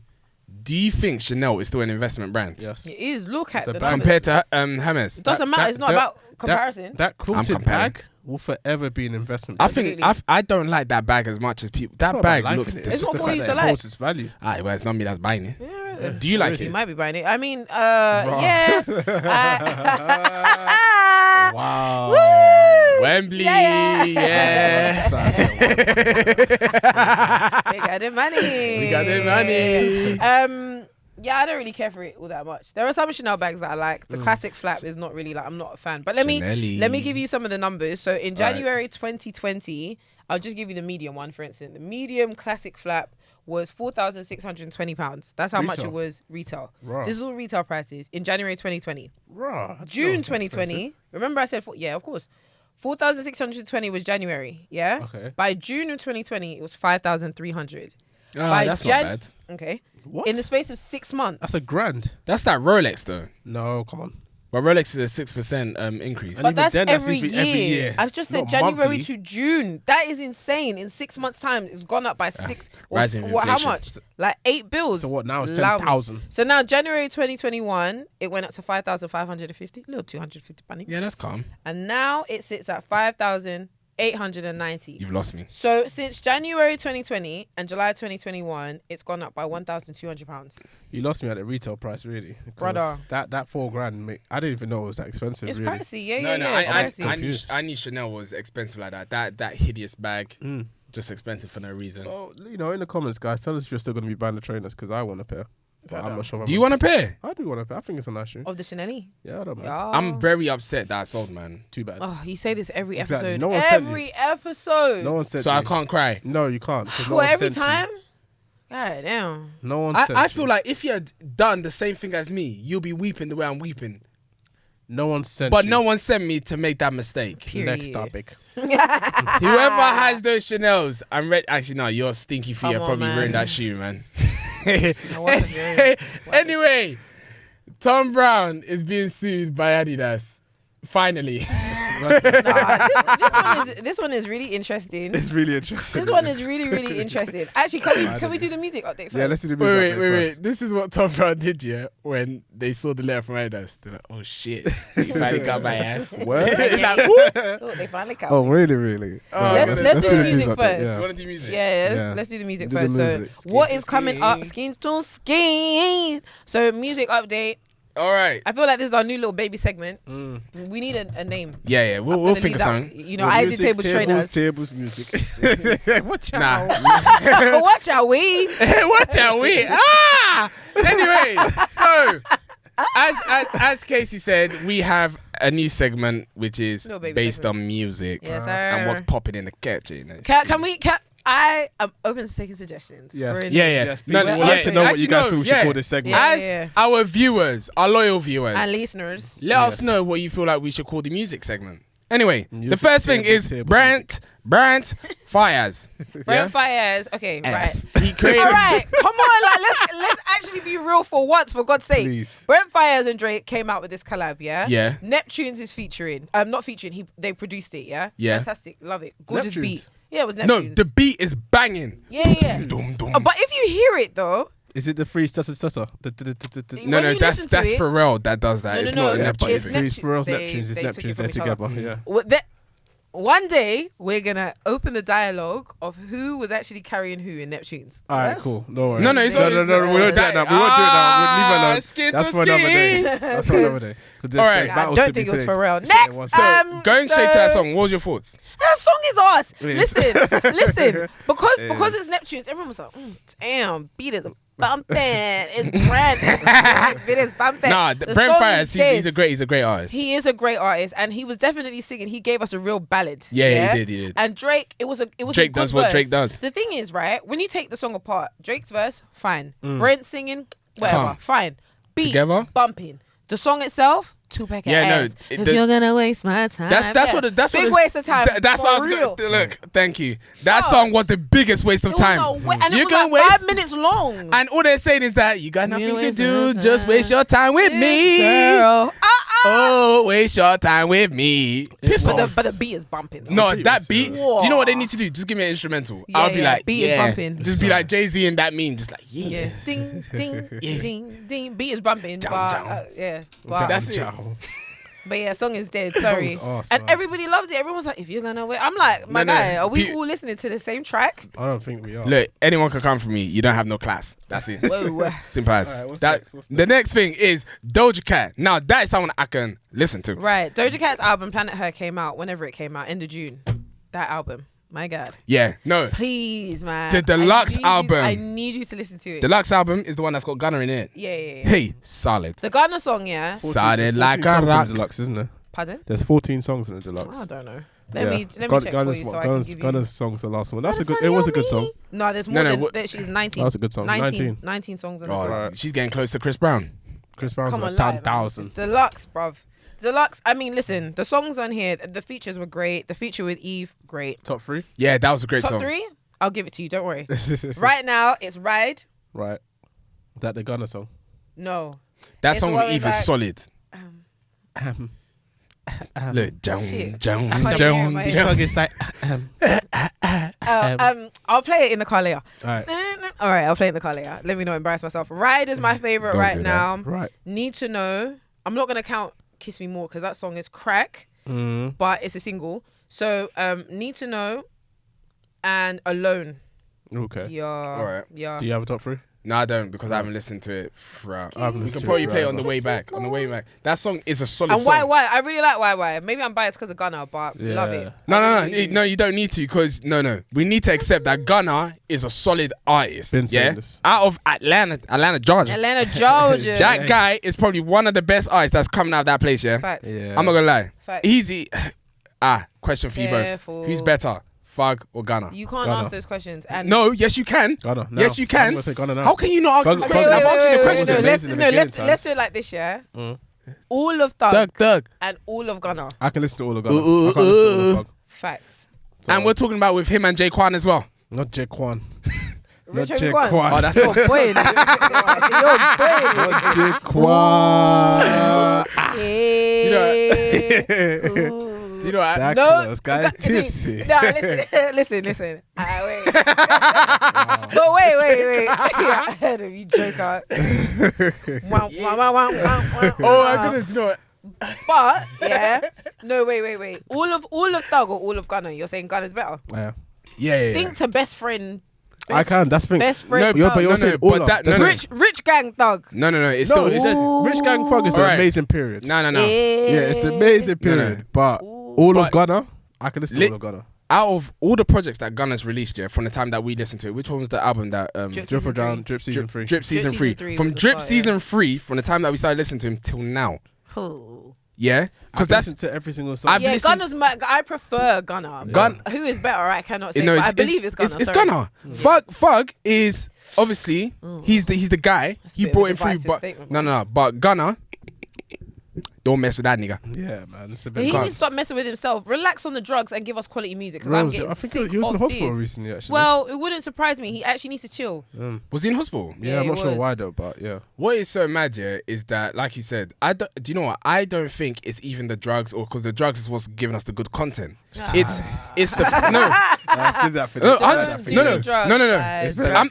S1: do you think Chanel is still an investment brand?
S3: Yes,
S2: it is. Look at the
S1: compared to Hermes.
S2: It doesn't matter. It's not about comparison.
S3: That quilted bag will forever be an investment
S1: brand.
S3: I think
S1: I don't like that bag as much as people. That bag looks disgusting.
S2: It's not for you to like.
S3: Its value.
S1: Well, it's not me that's buying it.
S2: Yeah.
S1: Do you like it?
S2: You might be buying it. I mean, yeah.
S3: Wow.
S2: Woo!
S1: Wembley.
S2: Yeah. We got the money. Yeah, I don't really care for it all that much. There are some Chanel bags that I like. The classic flap is not really like, I'm not a fan. But let me give you some of the numbers. So in January 2020, I'll just give you the medium one, for instance. The medium classic flap was £4,620. That's how much it was retail.
S3: Right.
S2: This is all retail prices in January 2020.
S3: Right.
S2: June 2020. Remember I said, yeah, of course. 4,620 was January. Yeah.
S3: Okay.
S2: By June of 2020, it was 5,300.
S1: That's not bad.
S2: Okay.
S3: What?
S2: In the space of 6 months.
S3: That's $1,000.
S1: That's that Rolex though.
S3: No, come on.
S1: But Rolex is a 6% increase.
S2: But that's every
S3: every year.
S2: I've just said
S3: Not
S2: January
S3: monthly.
S2: to June. That is insane. In 6 months' time, it's gone up by six.
S1: Rising
S2: How
S1: inflation.
S2: much? Like $8.
S3: So what now? It's 10,000.
S2: So now January 2021, it went up to 5,550. Little 250 money.
S1: Yeah, that's calm.
S2: And now it sits at 5,890.
S1: You've lost me.
S2: So since January 2020 and July 2021, it's gone up by £1,200.
S3: You lost me at the retail price, really.
S2: Brother.
S3: That $4,000, I didn't even know it was that expensive.
S2: It's
S3: really.
S2: pricey. Yeah,
S1: No,
S2: it's pricey.
S1: I knew Chanel was expensive like that. That hideous bag, just expensive for no reason.
S3: Well, in the comments, guys, tell us if you're still going to be buying the trainers because I want a pair. But I'm not sure.
S1: Do you want a pair?
S3: I do want a pair. I think it's a nice shoe.
S2: Of the Chanel?
S3: Yeah, I don't mind.
S2: Yeah.
S1: I'm very upset that I sold, man.
S3: Too bad.
S2: Oh, you say this every
S3: Exactly.
S2: episode.
S3: No one said
S2: Every episode.
S3: No one said
S1: So I can't cry.
S3: No, you can't. 'cause no
S2: Well,
S3: one
S2: every
S3: sent you.
S2: time? God damn.
S3: No one said
S1: I
S3: you.
S1: feel like if you had done the same thing as me, you'll be weeping the way I'm weeping.
S3: No one sent
S1: But
S3: you.
S1: no one sent me to make that mistake.
S2: Period.
S3: Next topic.
S1: Whoever has those Chanels, I'm ready. Actually, no, your stinky feet
S2: Come
S1: have
S2: on,
S1: probably
S2: man.
S1: ruined that shoe, man.
S2: Wasn't
S1: Anyway, Tom Brown is being sued by Adidas. Finally.
S2: This one is really interesting.
S3: It's really interesting.
S2: This one is really, really interesting. Actually, can we do the music update first?
S3: Yeah, let's do the music.
S1: Wait. This is what Tom Brown did, yeah, when they saw the letter from Adidas. They're like, oh shit, he finally got my ass.
S3: What?
S1: It's like, whoop.
S2: Oh, they finally come.
S3: Oh, really?
S2: Let's do the music
S3: update,
S2: first.
S3: yeah.
S1: You want to do music?
S2: Yeah, let's do the music
S3: Do the
S2: first.
S3: music.
S2: So, what
S1: Skin to
S2: is coming up?
S1: skin.
S2: Skin to skin. So, music update.
S1: All right.
S2: I feel like this is our new little baby segment. We need a name.
S1: Yeah, we'll
S2: gonna
S1: think of
S2: need
S1: something.
S2: that. You know, I did tables trainers.
S3: Tables, music. Watch out.
S1: Nah.
S2: Watch out, we.
S1: Watch out, we. Ah! Anyway, so as Kesi said, we have a new segment which is
S2: Little baby
S1: based
S2: segment.
S1: on music
S2: Yes, sir.
S1: and what's popping in the kitchen.
S2: I am open to taking suggestions.
S3: Yes.
S2: We're in-
S1: Yeah.
S3: Yes,
S1: No,
S3: people
S2: yeah,
S3: would like to know what
S1: actually,
S3: you guys
S1: no,
S3: feel we should call this segment.
S2: Yeah.
S1: As our viewers, our loyal viewers,
S2: And listeners.
S1: let us
S3: Yes.
S1: know what you feel like we should call the music segment. Anyway, the
S3: Music
S1: first thing
S3: table,
S1: is
S3: table,
S1: Brent Fires.
S2: Brent Fires. Okay,
S1: Yes.
S2: right.
S1: He created.
S2: All right, come on, like let's actually be real for once, for God's sake.
S3: Please.
S2: Brent Fires and Drake came out with this collab, yeah.
S1: Yeah.
S2: Neptunes is featuring. Not featuring. They produced it, yeah.
S1: Yeah.
S2: Fantastic, love it. Gorgeous
S3: Neptunes?
S2: beat. Yeah, it was Neptunes.
S1: No, the beat is banging.
S2: Yeah.
S1: Dum, dum.
S2: But if you hear it though,
S3: Is it the free stutter?
S2: When
S1: No,
S2: you
S1: that's
S2: listen to it-
S1: Pharrell that does that.
S2: No,
S1: it's
S2: no,
S1: not
S2: no,
S1: a
S3: Yeah,
S2: it's
S3: but
S1: Neptune
S3: if
S1: thing.
S3: it's Pharrell's
S2: They-
S3: Neptunes, it's
S2: they took
S3: Neptunes,
S2: it
S3: they're
S2: from each other.
S3: together. Yeah.
S2: one day we're gonna open the dialogue of who was actually carrying who in Neptunes.
S3: All right,
S2: Yes?
S3: cool. No worries.
S1: No, it's
S3: no,
S1: not-
S3: we won't do it now. We won't do it now. We'll leave it alone.
S1: Skin
S3: That's
S1: to
S3: for another day.
S1: skin.
S3: That's for another day. 'Cause there's-
S1: All right.
S3: there's
S2: I
S3: battles
S2: don't
S3: to
S2: think
S3: be
S2: it was
S3: played.
S2: Pharrell.
S3: So-
S2: Next,
S1: So going straight to that song, what was your thoughts?
S2: That song is ours.
S3: Please.
S2: Listen. Because
S3: Yeah.
S2: it's Neptunes, everyone was like, damn, beat is bumping. It's Brent. It is bumping.
S1: Nah, Brent Fires, he's a great artist.
S2: He is a great artist, and he was definitely singing. He gave us a real ballad.
S1: Yeah, he did.
S2: And Drake, it was
S1: Drake does what Drake does.
S2: The thing is, right, when you take the song apart, Drake's verse, fine. Brent singing, whatever, fine. Beat,
S1: together,
S2: bumping. The song itself, Tupac ass. If you're gonna waste my time.
S1: That's
S2: big waste of time.
S1: That's what I was
S2: real.
S1: gonna look. Thank you. That song was the biggest waste of time.
S2: And it was like 5 minutes long.
S1: And all they're saying is that you got nothing to do. Just waste your time with me,
S2: girl.
S1: Oh, waste your time with me. Piss off.
S2: But the beat is bumping.
S1: No, that beat. Do you know what they need to do? Just give me an instrumental. I'll be like,
S2: beat is bumping.
S1: Just be like Jay-Z in that meme. Just like,
S2: Ding, ding, ding, ding. Beat is bumping.
S1: Down.
S2: But
S1: that's it.
S2: But yeah, song is dead. Sorry. And everybody loves it. Everyone's like, if you're gonna wait, I'm like, my guy, are we all listening to the same track?
S3: I don't think we are.
S1: Look, anyone can come from me. You don't have no class. That's it.
S2: Whoa.
S1: Simple as.
S3: All right,
S1: that.
S3: what's
S1: The next thing is Doja Cat. Now that is someone I can listen to.
S2: Right. Doja Cat's album Planet Her came out whenever it came out, end of June. That album. My God.
S1: Yeah. No.
S2: Please, man.
S1: The deluxe album.
S2: I need you to listen to it.
S1: Deluxe album is the one that's got Gunna in it.
S2: Yeah.
S1: Hey, solid.
S2: The Gunna song, yeah.
S1: Solid like a
S3: songs in
S1: rock.
S3: the deluxe, isn't there?
S2: Pardon?
S3: There's 14 songs in the deluxe.
S2: I don't know. Let me check for you so I can give you.
S3: Gunna's song's the last one. It was a good song.
S2: No, there's more than that. She's 19.
S3: That's a good song.
S2: 19 songs on the deluxe.
S3: Right.
S1: She's getting close to Chris Brown.
S3: Chris Brown's
S2: Come on,
S3: like
S2: It's
S3: 10,000.
S2: deluxe, bruv. Deluxe. I mean, listen, the songs on here, the features were great. The feature with Eve, great.
S3: Top 3?
S1: Yeah, that was a great
S2: Top
S1: song.
S2: 3? I'll give it to you. Don't worry. Right now, it's Ride.
S3: Right. That the Gunna song?
S2: No.
S1: That
S2: It's
S1: song
S2: the
S1: with
S2: one
S1: Eve
S2: with,
S1: is
S2: like,
S1: solid. Look,
S2: Shit.
S1: Joan.
S2: I can't hear my-
S3: This song is like...
S2: I'll play it in the car later.
S3: Alright.
S2: All right, I'll play it in the car later. Let me not embarrass myself. Ride is my favorite
S1: Don't
S2: right
S1: do
S2: now.
S3: Right.
S2: Need to Know. I'm not going to count Kiss Me More because that song is crack, but it's a single. So Need to Know and Alone.
S3: Okay.
S2: Yeah.
S1: All right.
S2: Yeah.
S3: Do you have a top 3?
S1: No, I don't because I haven't listened to it throughout.
S3: I haven't
S1: We
S3: listened
S1: can
S3: to
S1: probably
S3: it
S1: play it
S3: throughout,
S1: on the
S3: but-
S1: way back. On the way back. That song is a solid
S2: And
S1: song.
S2: why? I really like why. Maybe I'm biased because of Gunna, but love it.
S1: No, you don't need to because no. We need to accept that Gunna is a solid artist.
S3: Been saying
S1: Yeah,
S3: this.
S1: out of Atlanta, Georgia.
S2: Atlanta, Georgia.
S1: That guy is probably one of the best artists that's coming out of that place. Yeah,
S2: Facts.
S3: Yeah.
S1: I'm not gonna lie.
S2: Facts.
S1: Easy. Question for you both:
S2: Careful.
S1: who's better, Thug or Gunna?
S2: You can't
S3: Gunna.
S2: ask those questions. And
S1: No, yes you can.
S3: Gunna. Now.
S1: Yes you
S3: I'm
S1: can.
S3: gonna say Gunna now.
S1: How can you not ask this
S3: Gunna-
S1: question? I've asked you the
S3: Gunna-
S1: question.
S3: Gunna- amazing in the beginning
S2: let's
S3: times.
S2: do it like this, yeah. All of Thug and all of Gunna.
S3: I can listen to all of Gunna. I can't listen to all of Thug.
S2: Facts.
S3: So-
S1: And we're talking about with him and Jaquan as well.
S3: Not Jaquan. Not
S2: Rich Homie Quan.
S3: Jaquan.
S1: Oh, that's
S2: Your boy. Your
S3: Not
S2: boy.
S3: Jaquan.
S1: Do you know what?
S3: That
S2: No,
S3: close, guy tipsy.
S2: No, listen. Wait. But wait. I heard him, you joker.
S1: Oh my goodness, do you know what?
S2: But yeah, no, wait. All of Thug or all of Gunna? You're saying Gunna's better?
S3: Yeah.
S1: Yeah.
S2: Think to best friend.
S3: I can. That's the thing.
S2: Best friend.
S1: No,
S2: Thug.
S3: but you're saying all
S1: but
S3: of
S1: that-
S3: them.
S1: no.
S2: Rich gang Thug.
S1: No. It's still. It's
S3: Rich Gang Thug is an
S1: Alright.
S3: amazing period.
S1: no.
S3: Yeah, it's an amazing period.
S1: No.
S3: But all of Gunna, I can listen to all of Gunna.
S1: Out of all the projects that Gunna's released, yeah, from the time that we listened to it, which one was the album that
S2: Drip
S3: Drip or Down, Drip Season 3.
S1: Drip Season 3.
S2: Season 3
S1: From
S2: was the
S1: Drip
S2: start,
S1: Season 3, from the time that we started listening to him till now.
S2: Oh.
S1: Yeah,
S3: Because
S1: because that's
S3: listen to every single song.
S1: I've
S2: Yeah,
S1: listened-
S2: Gunna's I prefer Gunna.
S1: Gun-
S2: Who is better? I cannot say.
S1: no,
S2: But I believe it's Gunna.
S1: It's
S2: sorry.
S1: Gunna. Thug is obviously he's the guy.
S2: That's a
S1: He
S2: bit of
S1: brought
S2: a
S1: him through,
S2: divisive
S1: but
S2: statement,
S1: no. But Gunna, don't mess with that nigga.
S3: Yeah, man. It's a
S2: But
S3: bit
S2: he
S3: calm.
S2: needs to stop messing with himself. Relax on the drugs and give us quality music because I'm
S3: Rose,
S2: getting
S3: I think
S2: sick
S3: he was in
S2: of
S3: the hospital
S2: this.
S3: recently, actually.
S2: Well, it wouldn't surprise me. He actually needs to chill.
S1: Was he in hospital?
S3: yeah,
S2: yeah,
S3: I'm
S2: it
S3: not sure
S2: was.
S3: why though, but yeah.
S1: What is so mad, yeah, is that, like you said, do you know what? I don't think it's even the drugs, or because the drugs is what's giving us the good content. It's the no.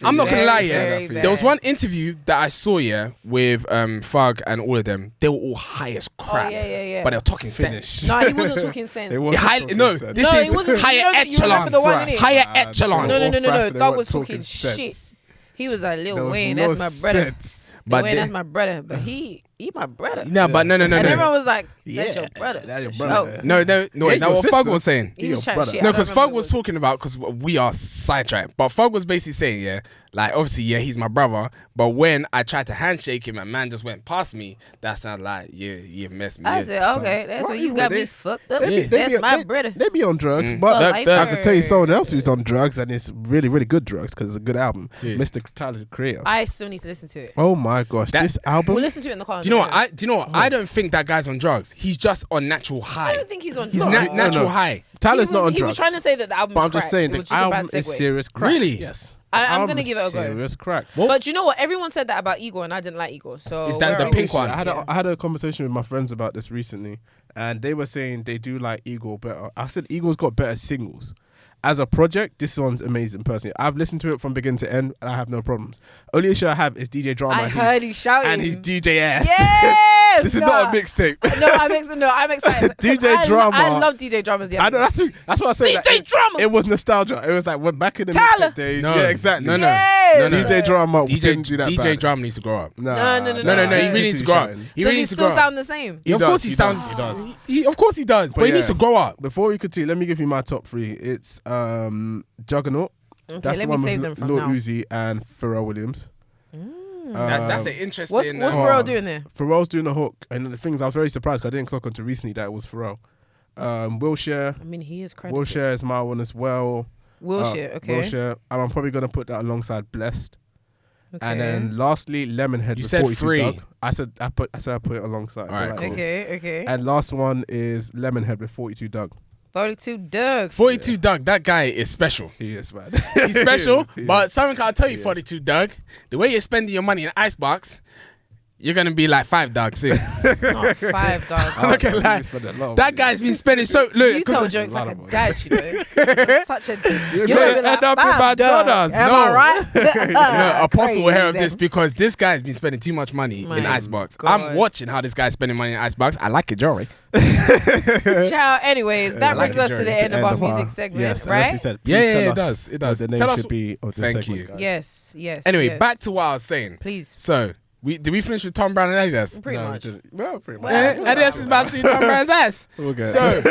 S1: I'm not gonna lie, yeah. There was one interview that I saw, yeah, with Thug and all of them. They were all high as crap,
S2: yeah.
S1: but they were talking sense.
S2: No, he wasn't talking sense.
S3: They wasn't
S1: High,
S3: talking
S1: no,
S3: sense.
S1: this
S2: No,
S1: is
S2: he wasn't-
S1: higher
S2: you know that you remember
S1: echelon.
S2: the one, innit?
S1: Higher
S3: Nah,
S1: echelon.
S2: No.
S3: They
S2: Thug
S3: weren't
S2: was
S3: talking
S2: talking
S3: sense.
S2: shit. He was like,
S3: There
S2: Lil
S3: was
S2: Wayne,
S3: no
S2: that's my brother.
S3: sense.
S1: But
S2: Lil Wayne,
S1: they-
S2: that's my brother. But he he my brother.
S1: No, but no.
S2: And everyone was like, that's your brother.
S3: That's your brother.
S1: No, that's what Fug was saying.
S2: He was chatting shit.
S1: No, because Fug was talking about, because we are sidetracked, but Fug was basically saying, obviously, he's my brother, but when I tried to handshake him and man just went past me, that sounded like, you messed me up.
S2: I said, okay, that's where you got me fucked up.
S3: They
S2: That's my brother.
S3: They be on drugs, but I could tell you someone else who's on drugs, and it's really, really good drugs, because it's a good album. Mr. Tyler, the Creator.
S2: I still need to listen to it.
S3: Oh my gosh, this album.
S2: We'll listen to it in the car.
S1: Do you know what? I don't think that guy's on drugs. He's just on natural high.
S2: I don't think he's on
S1: He's
S2: drugs.
S1: natural high.
S3: Tyler's not on
S2: He
S3: drugs.
S2: was trying to say that the album's
S3: But I'm
S2: crack.
S3: just saying,
S2: It was
S3: the
S2: just a bad
S3: album is
S2: segue.
S3: serious crack.
S1: Really?
S3: Yes.
S2: I'm going to give it a go.
S3: Serious crack.
S2: But you know what? Everyone said that about Igor, and I didn't like Igor. So
S1: Is that the pink one?
S3: I had a conversation with my friends about this recently, and they were saying they do like Igor better. I said Igor's got better singles. As a project, this one's amazing. Personally, I've listened to it from beginning to end, and I have no problems. Only issue I have is DJ Drama.
S2: I heard he's shouting.
S3: And he's DJ ass.
S2: Yes!
S3: This is not a mixtape.
S2: I'm excited.
S3: DJ Drama.
S2: I love DJ Drama's.
S3: I know, that's what I said.
S2: DJ Drama.
S3: It was nostalgia. It was like when back in the
S2: Tyler.
S3: mixtape days.
S1: No.
S3: Yeah, exactly.
S1: No.
S3: DJ Drama. didn't do that
S1: DJ
S3: bad.
S1: Drama needs to grow up.
S2: No.
S1: No, he really needs to grow up. He
S2: Does
S1: really
S2: he
S1: needs to
S2: still
S1: grow up.
S2: sound the same?
S1: Of course he sounds.
S3: He does.
S1: Of course he does. But he needs to grow up.
S3: Before we continue, let me give you my top three. It's Juggernaut.
S2: Okay,
S3: That's
S2: let
S3: the
S2: me
S3: one
S2: save
S3: with
S2: them from
S3: Lil
S2: now.
S3: Uzi and Pharrell Williams.
S1: That's an interesting.
S2: What's Pharrell doing there?
S3: Pharrell's doing a hook, and the things I was very surprised because I didn't clock onto recently that it was Pharrell. Wilshire.
S2: I mean, he is credited.
S3: Wilshire is my one as well.
S2: Wilshire, okay.
S3: Wilshire, and I'm probably gonna put that alongside Blessed.
S2: Okay.
S3: And then lastly, Lemonhead.
S1: You
S3: with
S1: said
S3: 42
S1: three.
S3: Doug. I said I put it alongside.
S1: All right,
S3: Black
S1: cool.
S3: Horse.
S2: Okay.
S3: And last one is Lemonhead with 42 Doug.
S2: 42 Doug.
S1: 42 Doug, that guy is special.
S3: He is, man.
S1: He's special,
S3: He is.
S1: but something I'll tell you,
S3: He is.
S1: 42 Doug, the way you're spending your money in Icebox, you're going to be like 5 Doug soon.
S2: Not 5 Doug.
S1: I'm not gonna lie. That guy's been spending so... Look,
S2: You tell jokes like a dad, you know. Such a... You're
S3: gonna
S2: gonna be
S3: end up in
S2: "Fam, Doug,
S3: McDonald's."
S2: Am
S1: No.
S2: I right?
S1: Apostle will hear of
S2: Crazy.
S1: this because this guy's been spending too much money
S2: My
S1: in Icebox.
S2: God.
S1: I'm watching how this guy's spending money in Icebox. I like it, Jory.
S2: Ciao. Anyways, that
S1: like
S2: brings us
S1: it,
S2: to the
S1: Jory.
S2: end of our music segment,
S3: yes,
S2: right?
S3: We said,
S1: Yeah,
S3: please tell
S1: it
S3: us
S1: does. It does.
S3: what the
S1: Tell
S3: name
S1: us-
S3: should be of this
S1: Thank
S3: segment,
S1: you.
S3: guys.
S2: Yes.
S1: Anyway,
S2: yes.
S1: back to what I was saying.
S2: Please.
S1: So, did we finish with Tom Brown and Adidas?
S2: Pretty
S3: No, we
S2: much.
S3: didn't. Well, pretty much.
S2: Well,
S1: Adidas is about to see Tom Brown's ass.
S3: Okay.
S1: So,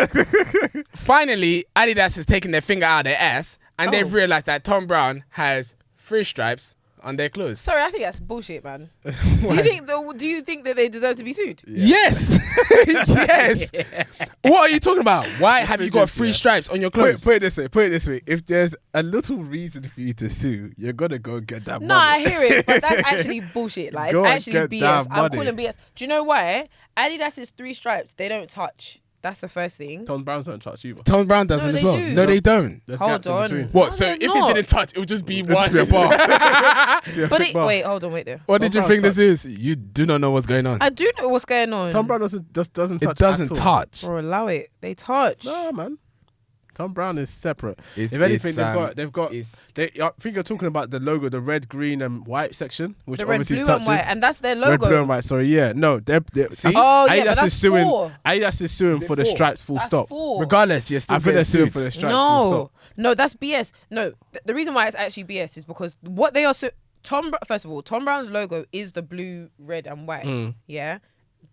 S1: finally, Adidas has taken their finger out of their ass and they've realized that Tom Brown has 3 stripes on their clothes.
S2: Sorry, I think that's bullshit, man. Do you think that they deserve to be sued?
S1: Yes. Yes. What are you talking about? Why have you got 3 stripes on your clothes?
S3: Put it this way. If there's a little reason for you to sue, you're gonna go get that
S2: No, I
S3: money.
S2: hear it, but that's actually bullshit. Like,
S3: Go
S2: it's
S3: and
S2: actually
S3: get
S2: BS.
S3: that
S2: I'm
S3: money.
S2: calling BS. Do you know why? Adidas's 3 stripes, they don't touch. That's the first thing.
S3: Tom Brown's don't touch either.
S1: Tom Brown doesn't
S2: No,
S1: as
S2: they
S1: well.
S2: do.
S1: No, they don't.
S3: There's
S2: Hold
S3: gaps in
S2: on.
S3: between.
S1: What?
S2: No,
S1: So
S2: they're
S1: if it
S2: not.
S1: didn't touch, it would just be
S3: It'd just
S1: one.
S3: be a bar. It's a
S2: But
S3: thick bar.
S2: wait, hold on, wait there.
S1: What
S3: Tom
S1: did you
S3: Brown's
S1: think this
S3: touch.
S1: is? You do not know what's going on.
S2: I do know what's going on.
S3: Tom Brown doesn't touch.
S1: It doesn't
S3: at all.
S1: touch.
S2: Bro, allow it. They touch.
S3: No, man. Tom Brown is separate.
S1: It's-
S3: If anything,
S1: it's,
S3: they've got.
S1: it's-
S3: I think you're talking about the logo, the red, green, and white section, which
S2: The red,
S3: obviously
S2: blue,
S3: touches.
S2: and white, and that's their logo.
S3: Red, blue, and white. Sorry, yeah, no, they're
S1: See?
S2: Oh, yeah,
S3: Adidas
S2: but that's
S3: is suing.
S2: 4.
S3: Adidas is suing
S1: Is it
S3: for the
S1: 4?
S3: stripes. Full
S2: That's
S3: stop.
S2: 4.
S1: Regardless, you're still
S3: I think they're
S1: getting
S3: suing
S1: sued.
S3: for the stripes. Full
S2: No,
S3: stop.
S2: no, that's BS. No, the reason why it's actually BS is because what they are first of all, Tom Brown's logo is the blue, red, and white. Yeah,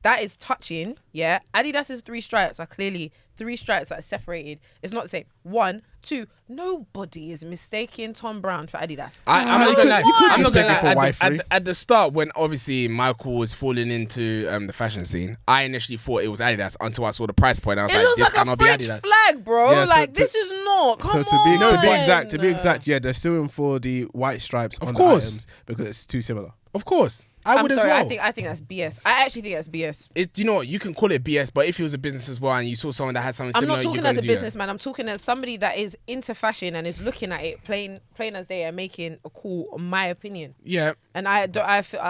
S2: that is touching. Yeah, Adidas's 3 stripes are clearly 3 stripes that are separated. It's not the same. 1, 2. Nobody is mistaking Tom Brown for Adidas.
S1: I'm not gonna lie.
S3: you could
S1: I'm not
S3: mistake
S1: gonna
S3: it for
S1: lie.
S3: Y3.
S1: At the start, when obviously Michael was falling into the fashion scene, I initially thought it was Adidas until I saw the price point. I was
S2: It
S1: like,
S2: looks
S1: this
S2: like a
S1: cannot be
S2: French
S1: Adidas.
S2: flag, bro.
S3: Yeah, so
S2: like
S3: to-
S2: this is not. Come
S3: So
S2: on.
S3: to be exact, yeah, they're suing for the white stripes
S1: Of
S3: on
S1: course.
S3: the items because it's too similar.
S1: Of course, I
S2: I'm
S1: would
S2: sorry.
S1: as well.
S2: I think that's BS. I actually think that's BS.
S1: Do you know what? You can call it BS, but if it was a business as well and you saw someone that had something
S2: I'm
S1: similar,
S2: not talking
S1: you're
S2: as a
S1: gonna do that.
S2: businessman. I'm talking as somebody that is into fashion and is looking at it plain as day and making a call, in my opinion.
S1: Yeah.
S2: And I actually feel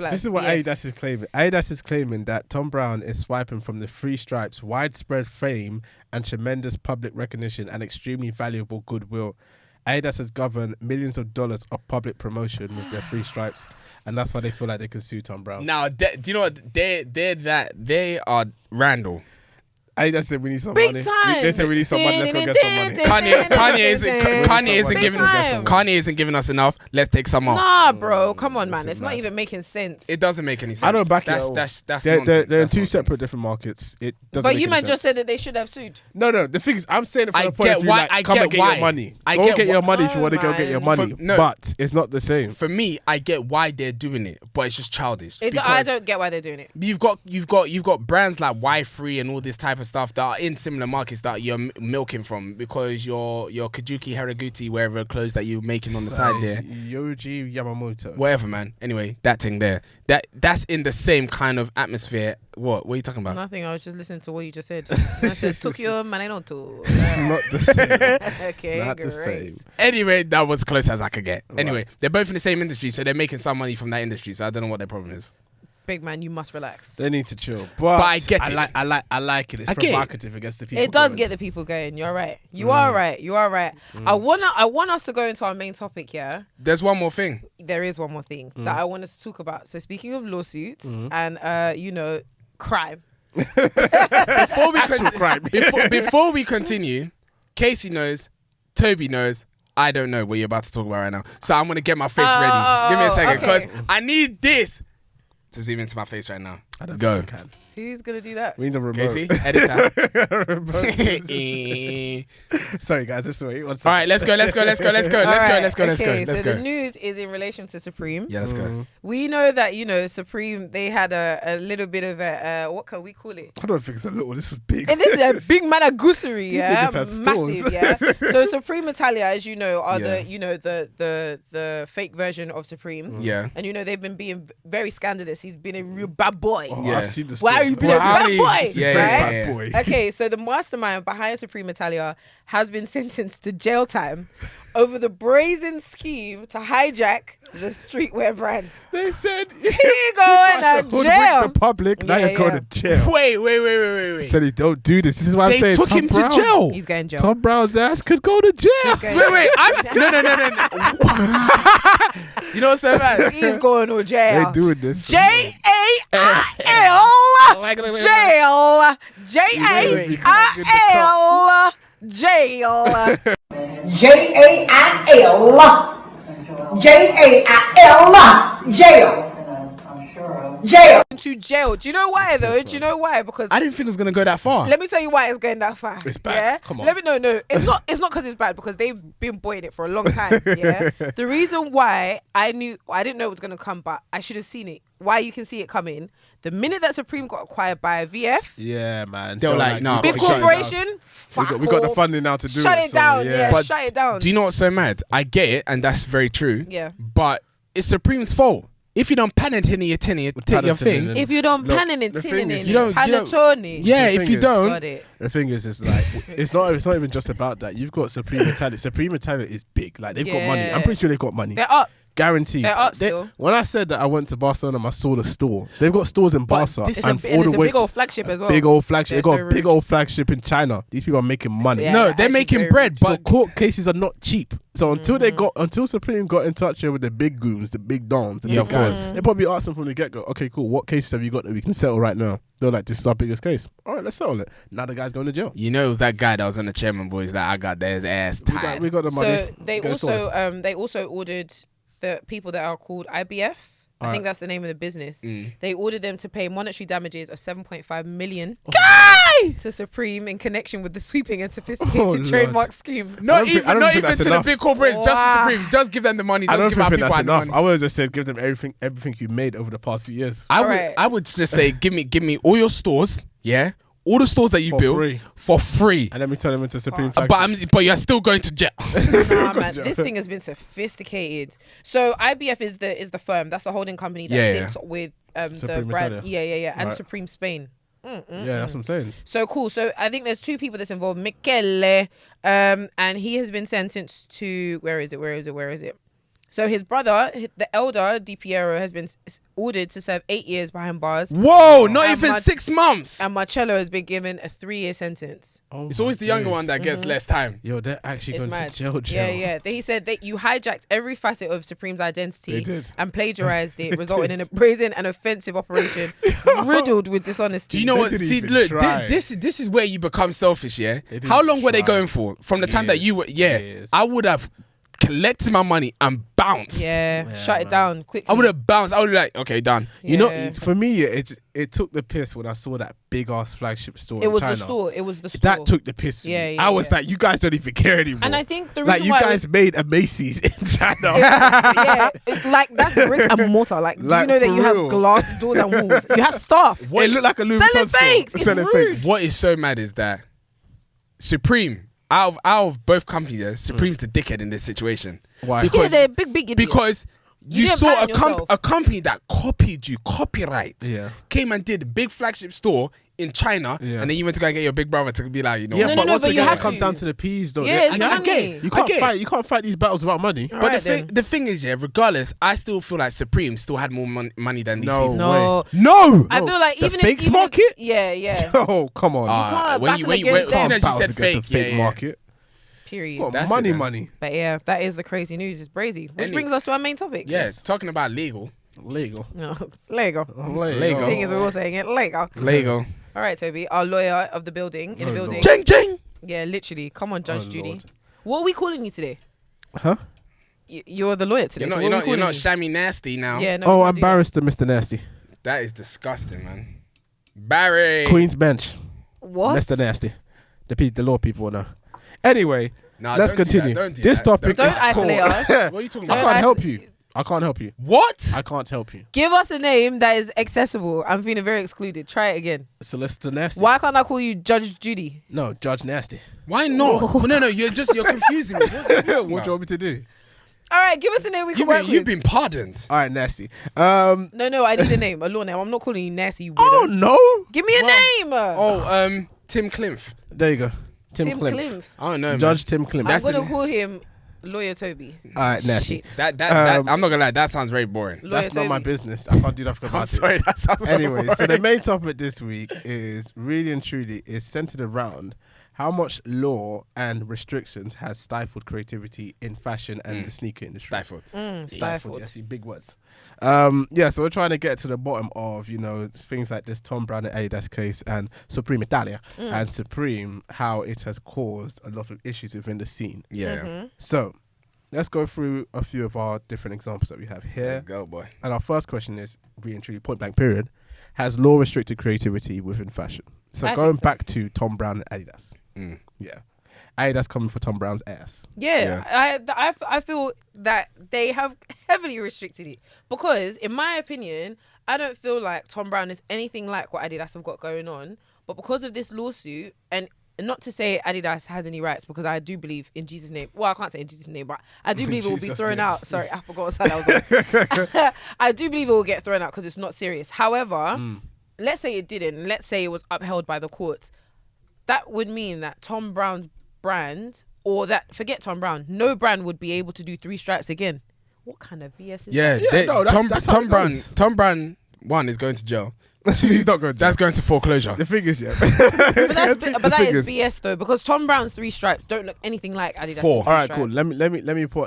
S2: like
S3: this is what
S2: BS.
S3: Adidas is claiming. Adidas is claiming that Tom Brown is swiping from the 3 stripes, widespread fame and tremendous public recognition and extremely valuable goodwill. Adidas has governed millions of dollars of public promotion with their 3 stripes, and that's why they feel like they can sue Tom Brown.
S1: Now, do you know what? They are Randall.
S3: I just said we need some
S2: Big
S3: money.
S2: time.
S3: They said we need some money. Let's go get some money.
S1: Kanye isn't giving us enough. Let's take some more.
S2: Nah, bro, come on, man. It's not even making sense.
S1: It doesn't make any sense.
S3: I don't back
S1: that's,
S3: it.
S1: That's
S3: they're in two separate different markets. It doesn't.
S2: But
S3: make
S2: you
S3: any
S2: man
S3: sense.
S2: just said that they should have sued.
S3: No. The thing is, I'm saying it from
S1: I
S3: the point
S1: get
S3: of view
S1: why-
S3: like,
S1: I
S3: come
S1: get
S3: and get
S1: why.
S3: your money.
S1: I
S3: Go
S1: get
S3: get your
S1: why-
S3: money if you want to go get your
S2: man.
S3: money.
S1: No.
S3: But it's not the same.
S1: For me, I get why they're doing it, but it's just childish.
S2: I
S1: because
S2: don't get why they're doing it.
S1: You've got brands like Y3 and all this type of stuff that are in similar markets that you're milking from because your Kajuki Haraguchi, wherever clothes that you're making on the side there,
S3: Yoji Yamamoto.
S1: whatever, man. Anyway, that thing there, that's in the same kind of atmosphere. What are you talking about?
S2: Nothing. I was just listening to what you just said. I said, Tokyo Manenoto.
S3: Not the same.
S2: Okay,
S3: Not
S2: great.
S3: the same.
S1: Anyway, that was close as I could get.
S3: Right.
S1: Anyway, they're both in the same industry, so they're making some money from that industry. So I don't know what their problem is.
S2: Big man, you must relax.
S3: They need to chill. But
S1: I get it.
S3: I like it. It's
S1: I get it.
S3: provocative against the people.
S2: It does
S3: going.
S2: get the people going. You're right. You are right. You are right. I want us to go into our main topic. Yeah,
S1: There's one more thing.
S2: there is one more thing that I want us to talk about. So speaking of lawsuits and crime.
S1: Before we
S3: Actual crime.
S1: before we continue, Kesi knows, Toby knows. I don't know what you're about to talk about right now. So I'm gonna get my face ready. Give me a second, because I need this to zoom into my face right now.
S3: I don't
S1: Go.
S3: think I can.
S2: Who's gonna do that?
S3: We need a remote.
S1: Kesi, editor.
S3: Sorry, guys. Just wait. All
S1: All right, let's go.
S2: Alright, okay,
S1: Let's
S2: so
S1: go.
S2: the news is in relation to Supreme.
S1: Yeah, let's go.
S2: We know that Supreme, they had a little bit of a what can we call it?
S3: I don't think it's a little. This is big.
S2: It is a big man of goosery, yeah,
S3: niggas have stores.
S2: massive, yeah. So Supreme Italia, as you know, are
S1: Yeah.
S2: the fake version of Supreme.
S1: Yeah.
S2: And they've been being very scandalous. He's been a real bad boy.
S3: Oh,
S1: Yeah.
S3: I've seen the
S2: Why are
S3: story.
S2: you being a bad boy?
S1: Yeah,
S2: right?
S3: Bad boy.
S2: Okay, so the mastermind behind Supreme Italia has been sentenced to jail time over the brazen scheme to hijack the streetwear brands.
S3: They said
S2: He going to
S3: hoodwink
S2: jail.
S3: the public. Now
S2: Yeah,
S3: you're going
S2: yeah.
S3: to jail.
S1: Wait.
S3: Tell you don't do this. This is why I'm
S1: They
S3: saying
S1: took
S3: Tom
S1: him
S3: Brown,
S1: to jail.
S2: He's going to jail.
S3: Tom Brown's ass could go to jail.
S2: He's going
S1: Wait. No. Do you know what's so bad?
S2: He's going to jail.
S3: They doing this.
S2: Jail. Jail. Jail. Jail. Jail. To jail. Do you know why though? Do you know why? Because
S1: I didn't think it was gonna go that far.
S2: let me tell you why it's going that far.
S3: It's bad.
S2: Yeah?
S3: Come on.
S2: No. It's not because it's bad, because they've been boying it for a long time. Yeah. The reason why I didn't know it was gonna come, but I should have seen it. Why you can see it coming. The minute that Supreme got acquired by VF,
S3: Yeah, man.
S1: They were
S3: Don't
S1: like, nah,
S2: big
S3: we gotta shut it
S2: corporation,
S3: down. We got the funding now to do
S2: shut
S3: it.
S2: it down.
S3: So,
S2: Yeah,
S1: But
S2: shut it down.
S1: Do you know what's so mad? I get it, and that's very true.
S2: Yeah.
S1: But it's Supreme's fault. If you don't pan it in your thing,
S2: If you don't
S3: Look,
S2: pan it
S3: the
S2: in
S3: thing is,
S1: you don't-
S2: Panettone.
S1: yeah,
S3: The
S1: if
S3: thing
S1: you
S3: is-
S1: don't,
S2: Got it.
S3: The thing is like it's not even just about that. You've got Supreme Italia. Supreme Italia is big. Like they've got money.
S2: Yeah.
S3: I'm pretty sure they've got money.
S2: They're up.
S3: Guaranteed.
S2: They're up still.
S3: When I said that I went to Barcelona, I saw the store. They've got stores in Barca.
S1: this is
S3: and
S2: And
S3: all
S2: it's
S3: the
S2: a
S3: way
S2: big old flagship as well.
S3: big old flagship.
S2: They're
S3: They got
S2: so
S3: a big
S2: rude.
S3: old flagship in China. These people are making money.
S2: Yeah.
S1: no, they're
S2: actually
S1: making
S2: very
S1: bread.
S2: rude.
S3: So
S1: But
S3: court cases are not cheap. So until Supreme got in touch with the big goons, the big dons, the
S1: Yeah,
S3: big
S1: of
S3: guys,
S1: course.
S3: they probably asked them from the get go, okay, cool, what cases have you got that we can settle right now? They're like, this is our biggest case. All right, let's settle it. Now the guy's going to jail.
S1: you know, it was that guy that was on the chairman boys that I got his ass tied.
S3: We got the money.
S2: So they
S3: Get it sorted.
S2: also ordered the people that are called IBF. I think that's the name of the business. They ordered them to pay monetary damages of 7.5 million to Supreme in connection with the sweeping and sophisticated
S3: Lord.
S2: trademark scheme.
S3: I
S1: Not
S3: don't think
S1: even
S3: that's
S1: to the
S3: enough.
S1: big corporations, just to
S2: Wow.
S1: Supreme. Just give them the money.
S3: I
S1: Just
S3: don't
S1: give our
S3: think
S1: people
S3: that's
S1: the
S3: enough.
S1: money.
S3: I would have just said give them everything you made over the past few years.
S1: I would just say give me all your stores, yeah, all the stores that you
S3: For
S1: built
S3: free.
S1: for free.
S3: And then we turn them into Supreme
S1: But but you're still going to jail.
S2: Nah, man, this thing has been sophisticated. So IBF is the firm. That's the holding company that
S1: Yeah,
S2: sits with the
S3: Supreme
S2: brand.
S3: Italia.
S2: Yeah, and
S3: Right.
S2: Supreme Spain.
S3: Yeah, that's what I'm saying.
S2: So cool. So I think there's two people that's involved. Michele, and he has been sentenced to where is it? So his brother, the elder Di Piero, has been ordered to serve 8 years behind bars.
S1: Whoa, not even 6 months.
S2: And Marcello has been given a 3-year sentence.
S1: It's always the younger one that gets less time.
S3: Yo, they're actually going to jail.
S2: Yeah. He said that you hijacked every facet of Supreme's identity and plagiarized it,
S3: They
S2: resulting
S3: did.
S2: in a brazen and offensive operation riddled with dishonesty.
S1: Do you know what?
S3: didn't
S1: See,
S3: even
S1: look,
S3: try.
S1: this is where you become selfish, yeah?
S3: They didn't
S1: How long were they
S3: try.
S1: going for? From the time that you were,
S3: Years.
S1: I would have collected my money and bounced.
S2: Yeah, shut it
S3: man.
S2: down quickly.
S1: I would have bounced. I would be like, okay, done.
S3: You know,
S2: Yeah.
S3: for me, it took the piss when I saw that big ass flagship store
S2: It
S3: in
S2: was
S3: China.
S2: the store. It was the store.
S3: That took the piss. For
S2: Yeah,
S3: me.
S2: yeah,
S3: I was
S2: yeah.
S3: like, you guys don't even care anymore.
S2: And I think the reason
S3: like you
S2: why
S3: guys made a Macy's in China.
S2: yeah, it's like that's brick and mortar. Like, do you
S3: Like,
S2: know that
S3: for
S2: you have
S3: real.
S2: glass doors and walls? You have staff.
S3: It looked like a Louis
S2: Selling
S3: Vuitton store.
S2: fakes. It's
S3: Selling
S2: rude.
S3: fakes.
S1: What is so mad is that Supreme, out of both companies, yeah, Supreme's the dickhead in this situation.
S3: Why?
S2: Yeah,
S1: Because
S2: they're big idiots.
S1: because you
S2: didn't
S1: saw
S2: patent yourself.
S1: a company that copied you, copyright,
S3: Yeah.
S1: came and did a big flagship store in China,
S3: Yeah.
S1: and then you went to go and get your big brother to be like, you know,
S3: Yeah,
S1: what?
S2: No,
S3: but
S2: no,
S3: once
S2: but you
S3: again,
S2: have
S3: it comes
S2: to.
S3: down to the P's, though.
S2: Yeah, it's
S1: I
S2: money.
S1: get it.
S3: You
S1: I
S3: can't
S1: get it.
S3: fight. You can't fight these battles without money.
S1: But
S2: Alright
S1: the thing is, yeah, regardless, I still feel like Supreme still had more money than these
S3: No.
S1: people.
S2: No,
S1: No.
S2: I feel like
S3: The
S2: even
S3: fakes
S2: if,
S3: market?
S2: yeah.
S3: Oh, come on.
S2: can't
S1: when
S2: battle
S1: as
S2: against
S1: soon
S2: them.
S1: as you
S3: Battle
S1: said
S3: against
S1: fake,
S3: the fake
S1: yeah.
S3: market.
S2: Period.
S3: What,
S1: That's
S3: money,
S1: it, man.
S3: money.
S2: But yeah, that is the crazy news. It's brazy. Which
S1: Any-
S2: brings us to our main topic.
S1: Yeah,
S2: Yes.
S1: talking about legal.
S3: Legal.
S2: No, Lego.
S1: Lego.
S2: Seeing as we're all saying it, Lego.
S1: Lego.
S2: All right, Toby, our lawyer of the building, in the
S3: Oh,
S2: building.
S3: Lord.
S1: Ching ching.
S2: Yeah, literally. Come on, Judge
S3: Oh,
S2: Judy.
S3: Lord.
S2: What are we calling you today?
S3: Huh?
S2: You're the lawyer today.
S1: You're
S2: so
S1: not.
S2: what
S1: You're
S2: are we
S1: not. You're
S2: calling
S1: not
S2: you?
S1: shammy nasty now.
S2: Yeah, no.
S3: Oh,
S2: we
S3: I'm
S2: can't do that.
S3: barrister, Mr. Nasty.
S1: That is disgusting, man. Barry.
S3: Queen's Bench.
S2: What?
S3: Mr. Nasty. The law people know. Anyway,
S1: Nah,
S3: let's
S1: don't do
S3: continue.
S1: that, don't do
S3: This
S1: that.
S3: topic
S2: Don't
S3: is
S2: isolate
S3: called-
S2: us.
S1: What are you talking
S3: I
S1: about?
S3: can't
S2: Don't
S3: help
S2: isolate-
S3: you. I can't help you.
S1: What?
S3: I can't help you.
S2: Give us a name that is accessible. I'm feeling very excluded. Try it again.
S3: Solicitor Nasty.
S2: Why can't I call you Judge Judy?
S3: No, Judge Nasty.
S1: Why not? No. You're confusing me. What are you talking
S3: What do you
S1: about?
S3: want me to do?
S2: All right, give us a name we can work
S1: You've
S2: with.
S1: been pardoned.
S3: All right, Nasty.
S2: No, I need a name. A law name. I'm not calling you nasty, you weirdo.
S3: Oh no.
S2: Give me a name.
S1: Oh, Tim Klimph.
S3: There you go. Tim
S2: Tim
S3: Klimph.
S2: Klimph.
S1: I don't know, man.
S3: Judge Tim Klimph.
S2: I'm gonna call him Lawyer Toby.
S3: All right, Nasty.
S2: Shit.
S1: That
S3: Um,
S1: I'm not gonna lie. That sounds very boring.
S2: Lawyer
S3: That's not my
S2: Toby.
S3: business. I can't do that for
S1: I'm
S3: about
S1: sorry.
S3: it.
S1: That sounds
S3: Anyway, so the
S1: boring.
S3: main topic this week is really and truly is centered around how much law and restrictions has stifled creativity in fashion and the sneaker industry.
S1: stifled.
S2: Stifled.
S3: Yeah, see, big words. So we're trying to get to the bottom of, things like this Tom Brown and Adidas case and Supreme Italia and Supreme, how it has caused a lot of issues within the scene.
S1: Yeah.
S3: So let's go through a few of our different examples that we have here.
S1: Let's go, boy.
S3: And our first question is, really and truly, point blank period, has law restricted creativity within fashion? So
S2: I
S3: going
S2: think so.
S3: back to Tom Brown and Adidas. Yeah. Adidas coming for Tom Brown's ass.
S2: Yeah, I feel that they have heavily restricted it because, in my opinion, I don't feel like Tom Brown is anything like what Adidas have got going on. But because of this lawsuit, and not to say Adidas has any rights, because I do believe in Jesus' name. Well, I can't say in Jesus' name, but I do believe it will be
S3: Jesus'
S2: thrown
S3: name.
S2: out. Sorry, I forgot what side I was on. I do believe it will get thrown out because it's not serious. However, let's say it didn't. Let's say it was upheld by the courts. That would mean that Tom Brown's brand, or that, forget Tom Brown, no brand would be able to do 3 stripes again. What kind of BS is
S1: Yeah.
S2: that?
S3: no, that's how
S1: Tom
S3: it
S1: Brown.
S3: goes.
S1: Tom Brown. One is going to jail.
S3: He's not good.
S1: That's going to foreclosure.
S3: The thing is, yeah.
S2: But that
S3: thing
S2: is
S3: is-
S2: BS though, because Tom Brown's 3 stripes don't look anything like Adidas.
S1: 4.
S3: All right, cool. Let me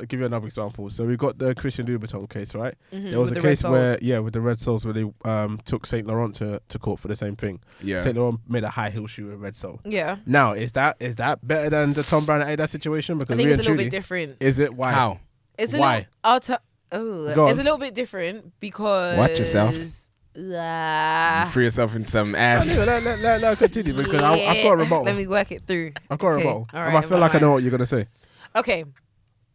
S3: give you another example. So we got the Christian Louboutin case, right? There was
S2: with
S3: a
S2: the red
S3: case where,
S2: soles.
S3: with the red soles, where they took Saint Laurent to court for the same thing.
S1: Yeah.
S3: Saint Laurent made a high heel shoe with red sole.
S2: Yeah,
S3: Now, is that better than the Tom Brown and Adidas situation? Because
S2: I think
S3: really
S2: it's a
S3: and
S2: little bit
S3: truly,
S2: different.
S3: Is it? Why?
S1: How?
S2: It's a
S3: Why?
S2: little.
S3: Go
S2: It's
S3: on.
S2: a little bit different because.
S1: Watch yourself.
S2: Ah.
S1: You free yourself in some ass.
S3: Let continue because I've got a rebuttal.
S2: Let me work it through.
S3: I've got a
S2: Okay,
S3: rebuttal.
S2: all
S3: And
S2: right,
S3: I feel like I know
S2: fine.
S3: what you're gonna say.
S2: Okay.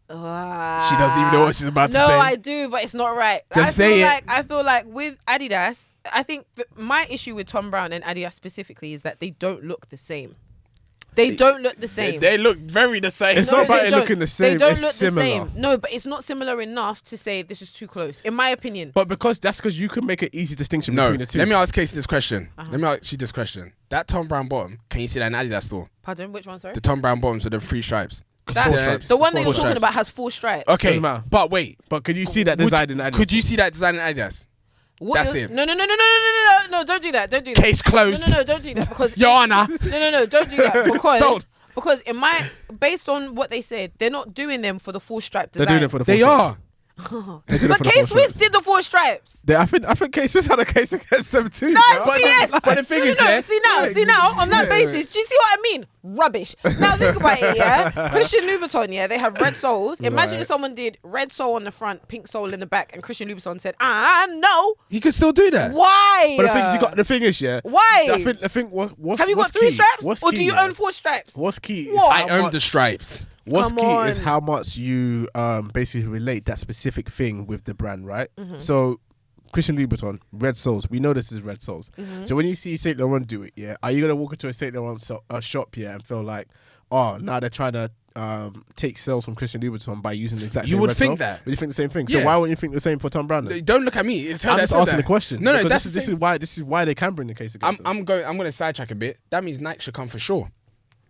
S1: She doesn't even know what she's about to
S2: No,
S1: say.
S2: I do, but it's not right.
S1: Just say it.
S2: I feel like with Adidas, I think my issue with Tom Brown and Adidas specifically is that they don't look the same. They don't look the same.
S1: They look very the same.
S3: It's not about
S2: they
S3: it
S2: don't.
S3: looking the same.
S2: They don't
S3: It's
S2: look
S3: similar.
S2: the same. No, but it's not similar enough to say this is too close, in my opinion.
S3: But that's because you can make an easy distinction
S1: No.
S3: between the two.
S1: Let me ask Kesi this question.
S2: Uh-huh.
S1: Let me ask you this question. That Tom Brown bottom, can you see that in Adidas store?
S2: Pardon, which one, sorry?
S1: The Tom Brown bottoms with the 3 stripes.
S2: The one that you're talking about has 4 stripes.
S1: Okay, but wait.
S3: But could you see that design in Adidas?
S1: Could you see that design in Adidas? That's it.
S2: No, don't do that. Don't do that.
S1: Case closed.
S2: No, don't do that because
S1: Your Honor.
S2: No, don't do that because based on what they said, they're not doing them for the 4 stripe design.
S3: They're doing it for the 4
S1: They
S3: stripes.
S1: are.
S2: But K-Swiss did the 4 stripes.
S3: I think K-Swiss had a case against them too.
S2: That's BS.
S1: But the thing is,
S2: See now, on that basis, do you see what I mean? Rubbish. Now think about it, yeah? Christian Louboutin, yeah, they have red soles. Imagine if someone did red sole on the front, pink sole in the back, and Christian Louboutin said, no.
S1: He could still do that.
S2: Why?
S3: But the thing is, yeah.
S2: Why?
S3: I think what's
S2: have you got 3 stripes? Or do you own 4 stripes?
S3: What's key is
S1: I own the stripes.
S3: What's key is how much you basically relate that specific thing with the brand, right? Mm-hmm. So, Christian Louboutin, red soles. We know this is red soles. Mm-hmm. So when you see Saint Laurent do it, yeah, are you gonna walk into a Saint Laurent shop, yeah, and feel like, oh, now they're trying to take sales from Christian Louboutin by using the exact same
S1: You would
S3: red
S1: think
S3: sole?
S1: that.
S3: Would you think the same thing?
S1: Yeah.
S3: So why wouldn't you think the same for Tom Brand?
S1: Don't look at me. It's her
S3: I'm
S1: that
S3: just
S1: said
S3: asking
S1: that.
S3: the question.
S1: No,
S3: because
S1: this
S3: is why they can bring the case against them.
S1: I'm going to sidetrack a bit. That means Nike should come for sure.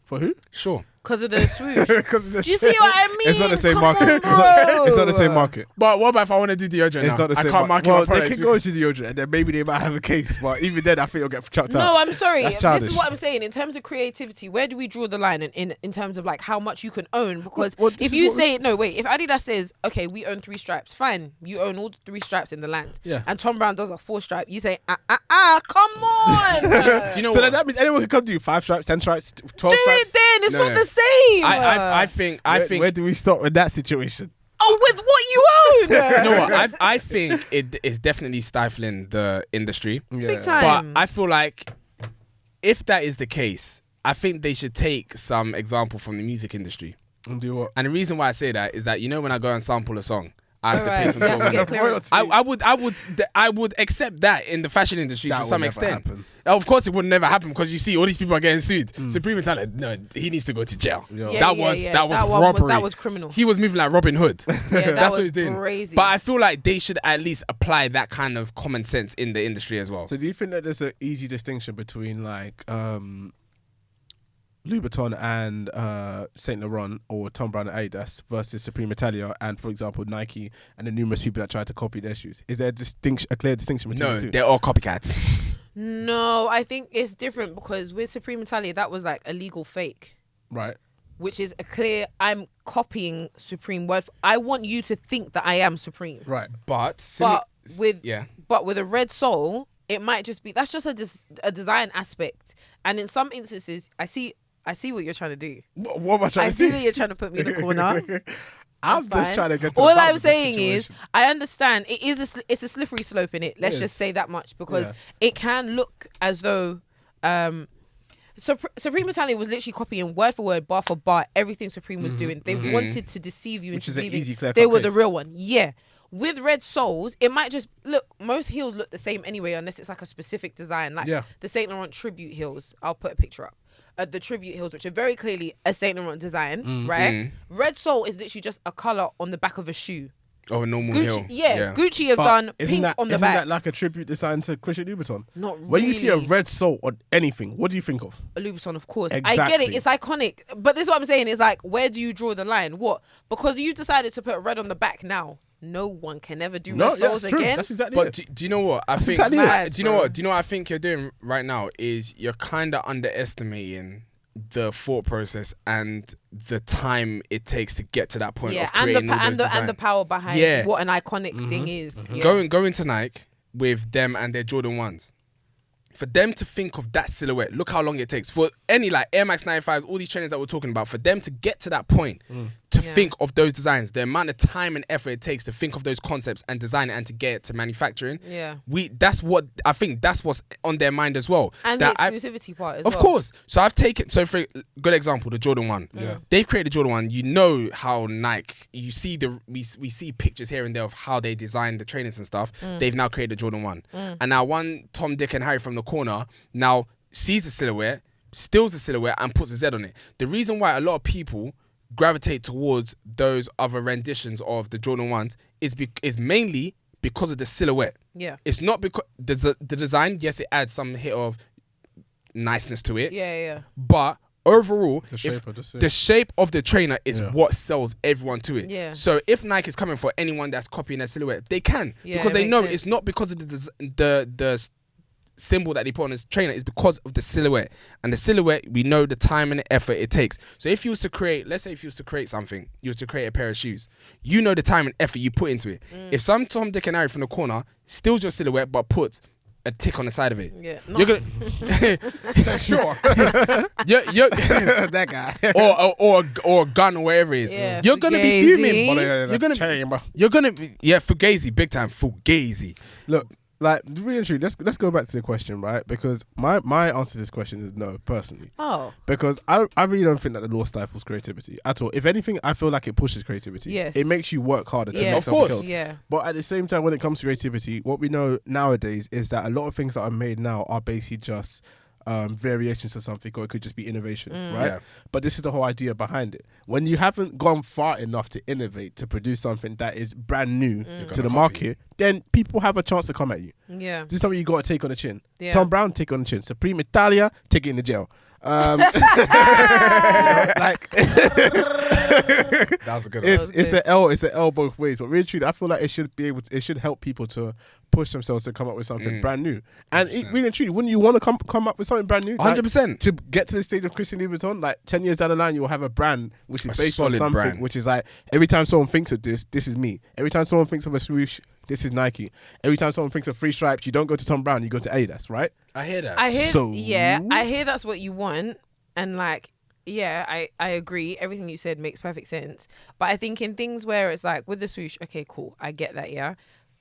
S3: For who?
S1: Sure.
S2: Because of the swoosh. Do you see what I mean?
S3: It's not the same
S2: Come
S3: market.
S2: on,
S3: It's not the same market.
S1: But what about if I want to do deodorant
S3: It's
S1: now?
S3: not the same.
S1: I can't market
S3: well,
S1: my products.
S3: they can go to deodorant, and then maybe they might have a case. But even then, I think you'll get chucked out.
S2: No, I'm sorry.
S3: That's
S2: This
S3: childish.
S2: is what I'm saying. In terms of creativity, where do we draw the line in terms of like how much you can own? Because if you say if Adidas says, okay, we own 3 stripes, fine, you own all the 3 stripes in the land.
S3: Yeah.
S2: And Tom Brown does a 4 stripe, you say, come on.
S1: Do you know
S3: So
S1: what?
S3: then that means anyone can come to you 5 stripes, 10 stripes, 12
S2: Do
S3: stripes.
S2: it then. It's
S1: No,
S2: not
S1: no.
S2: the same.
S1: I think.
S3: Where do we start with that situation?
S2: Oh, with what you own.
S1: You know what? I think it is definitely stifling the industry.
S3: Yeah.
S2: Big time.
S1: But I feel like if that is the case, I think they should take some example from the music industry.
S3: And do what?
S1: And the reason why I say that is that, you know, when I go and sample a song, I have to
S2: Alright,
S1: pay some
S2: you
S1: sort
S2: have to
S1: of
S2: get clearance.
S1: I would accept that in the fashion industry
S3: That
S1: to
S3: will
S1: some
S3: never
S1: extent.
S3: happen.
S1: Of course, it would never happen because you see all these people are getting sued. Supreme Italia, no, he needs to go to jail.
S3: Yeah.
S1: That was robbery.
S2: That was criminal.
S1: He was moving like Robin Hood.
S2: Yeah,
S1: That's what
S2: was
S1: he's doing.
S2: crazy.
S1: But I feel like they should at least apply that kind of common sense in the industry as well.
S3: So do you think that there's an easy distinction between like Louboutin and Saint Laurent or Tom Brown and Adidas versus Supreme Italia and, for example, Nike and the numerous people that try to copy their shoes? Is there a clear distinction between
S1: No,
S3: the two?
S1: they're all copycats.
S2: No, I think it's different because with Supreme Italia, that was like a legal fake.
S3: Right.
S2: Which is a clear, I'm copying Supreme word. I want you to think that I am Supreme.
S3: Right.
S1: But
S2: with a red sole, it might just be, that's just a design aspect. And in some instances, I see what you're trying to do.
S3: What am I trying
S2: I
S3: to
S2: see
S3: do?
S2: that you're trying to put me in the corner.
S3: I'm
S2: That's
S3: just trying to get to the
S2: All
S3: bottom
S2: I'm
S3: of the
S2: saying is,
S3: situation.
S2: I understand it's a slippery slope in it. Let's
S3: Yes.
S2: just say that much because
S3: Yeah.
S2: it can look as though Supreme Italia was literally copying word for word, bar for bar, everything Supreme was doing. They wanted to deceive you
S3: Which
S2: into
S3: is an
S2: believing
S3: easy, clear-cut
S2: they were the
S3: case.
S2: real one. Yeah. With red soles, it might just look. Most heels look the same anyway, unless it's like a specific design, like the Saint Laurent tribute heels. I'll put a picture up. The tribute heels, which are very clearly a Saint Laurent design, right? Red sole is literally just a color on the back of a shoe.
S1: Oh, a normal
S2: Gucci,
S1: heel.
S2: yeah, Gucci have
S3: But
S2: done
S3: isn't
S2: pink
S3: that,
S2: on the
S3: isn't
S2: back.
S3: that like a tribute design to Christian Louboutin?
S2: Not
S3: When you see a
S2: really.
S3: red sole on anything, what do you think of?
S2: A Louboutin, of course. I get
S3: Exactly.
S2: it. It's iconic. But this is what I'm saying. Is like, where do you draw the line? What? Because you decided to put red on the back now. No one can ever do red soles
S3: that's true.
S2: again.
S3: That's exactly
S1: But
S3: it.
S1: do you know what I think?
S3: exactly
S2: it.
S1: Do you know what? Do you know what I think you're doing right now is you're kind of underestimating the thought process and the time it takes to get to that point of creating all those
S2: and the power behind what an iconic thing is. Yeah.
S1: Going to Nike with them and their Jordan 1s. For them to think of that silhouette, look how long it takes. For any like Air Max 95s, all these trainers that we're talking about, for them to get to that point, to think of those designs, the amount of time and effort it takes to think of those concepts and design it and to get it to manufacturing.
S2: Yeah.
S1: That's what's on their mind as well.
S2: And the exclusivity part as well.
S1: Of course. So I've taken, for good example, the Jordan 1.
S3: Yeah.
S1: They've created the Jordan 1. You know how Nike, you see we see pictures here and there of how they designed the trainers and stuff. They've now created the Jordan 1. And now one Tom, Dick and Harry from the corner now sees the silhouette, steals the silhouette and puts a Z on it. The reason why a lot of people gravitate towards those other renditions of the Jordan 1s is mainly because of the silhouette.
S2: Yeah.
S1: It's not because the design, yes, it adds some hit of niceness to it.
S2: Yeah.
S1: But overall,
S3: The shape of the suit.
S1: the shape of the trainer is what sells everyone to it.
S2: Yeah.
S1: So if Nike is coming for anyone that's copying their silhouette, they can
S2: Yeah,
S1: because
S2: it
S1: they
S2: makes
S1: know
S2: sense.
S1: it's not because of the symbol that they put on his trainer, is because of the silhouette. And the silhouette, we know the time and the effort it takes. So if you was to create, let's say if you was to create something, you was to create a pair of shoes, you know the time and effort you put into it. If some Tom, Dick and Harry from the corner steals your silhouette but puts a tick on the side of it,
S2: Yeah.
S1: you're gonna
S3: Sure.
S1: you're
S3: That guy.
S1: or a gun or whatever it is.
S2: Yeah,
S1: You're gonna be
S2: Fugazi.
S1: fuming.
S3: You're
S1: You're gonna be Fugazi, big time Fugazi.
S3: Look, like really and truly, let's go back to the question, right? Because my answer to this question is no, personally.
S2: Oh.
S3: Because I really don't think that the law stifles creativity at all. If anything, I feel like it pushes creativity.
S2: Yes.
S3: It makes you work harder to
S2: Yes.
S3: make
S1: Of
S3: something
S1: course.
S3: else.
S2: Yeah.
S3: But at the same time, when it comes to creativity, what we know nowadays is that a lot of things that are made now are basically just variations of something, or it could just be innovation, right?
S1: Yeah.
S3: But this is the whole idea behind it. When you haven't gone far enough to innovate, to produce something that is brand new to the market, then people have a chance to come at you.
S2: Yeah.
S3: This is something you got to take on the chin.
S2: Yeah.
S3: Tom Brown, take on the chin. Supreme Italia, take it in the jail. Like
S1: That was a good one.
S3: it's an L both ways. But really, truly, I feel like it should help people to push themselves to come up with something brand new. And really and truly, wouldn't you want to come up with something brand new?
S1: 100%.
S3: To get to the stage of Christian Louboutin, like 10 years down the line, you will have a brand which is
S1: A
S3: based on
S1: solid
S3: something
S1: brand.
S3: which is like, every time someone thinks of this is me. Every time someone thinks of a swoosh, this is Nike. Every time someone thinks of three stripes, you don't go to Tom Brown, you go to Adidas, right?
S1: I hear that.
S2: I hear
S3: So-
S2: I hear that's what you want, and like I agree, everything you said makes perfect sense. But I think in things where it's like with the swoosh, okay, cool, I get that. Yeah,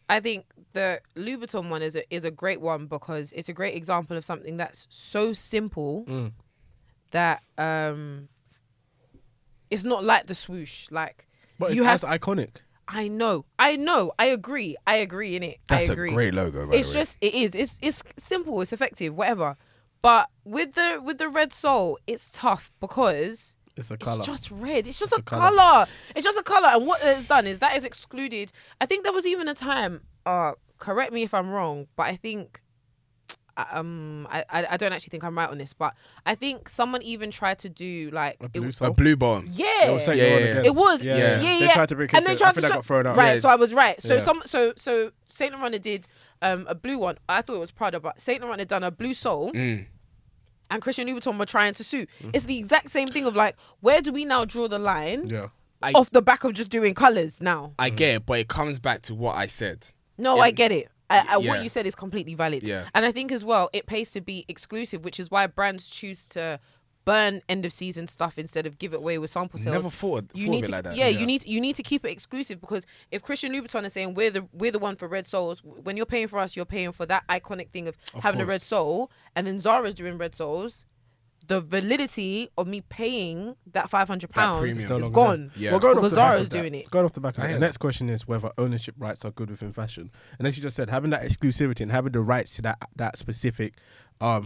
S2: I think the Louboutin one is a great one because it's a great example of something that's so simple that it's not like the swoosh. Like,
S3: But
S2: you
S3: it's
S2: have
S3: as iconic.
S2: I know. I agree in it.
S1: That's
S2: I
S1: a
S2: agree.
S1: great logo, by
S2: It's
S1: the way.
S2: just, it is. It's simple. It's effective. Whatever. But with the red sole, it's tough because
S3: It's a colour.
S2: it's just red. It's just
S3: It's
S2: a
S3: a colour.
S2: color. It's just a color. And what it's done is that is excluded. I think there was even a time. Correct me if I'm wrong, but I think. I don't actually think I'm right on this, but I think someone even tried to do like
S3: A blue
S1: A
S3: sole?
S1: blue bottom.
S2: yeah.
S3: It was saying
S1: Yeah,
S3: you're on
S1: yeah,
S3: again.
S2: It was,
S1: Yeah.
S3: They tried to bring
S2: and they
S3: Kesi.
S2: tried
S3: I think
S2: to
S3: that got thrown out.
S2: Right,
S1: Yeah.
S2: so I was right. So
S3: Yeah.
S2: so Saint Laurent did a blue one. I thought it was Prada, but Saint Laurent had done a blue sole, and Christian Louboutin were trying to sue. It's the exact same thing of like, where do we now draw the line
S3: Yeah.
S2: off the back of just doing colors now?
S1: I get it, but it comes back to what I said.
S2: No,
S1: Yeah.
S2: I get it.
S1: Yeah.
S2: What you said is completely valid.
S1: Yeah.
S2: And I think as well, it pays to be exclusive, which is why brands choose to burn end of season stuff instead of give it away with sample sales.
S1: Never thought of
S2: need
S1: it
S2: to,
S1: like that.
S2: Yeah, you need to keep it exclusive, because if Christian Louboutin is saying we're the one for red soles, when you're paying for us, you're paying for that iconic thing of having a red
S3: course.
S2: sole, and then Zara's doing red soles. The validity of me paying that £500
S1: premium.
S2: is
S1: No
S3: longer
S2: gone.
S1: Yeah.
S3: Well, going
S2: Because
S3: off the back
S2: Zara's
S3: of that-
S2: doing it.
S3: Going off the back of
S1: I
S3: that,
S1: hear
S3: the
S1: that.
S3: next question is whether ownership rights are good within fashion. And as you just said, having that exclusivity and having the rights to that specific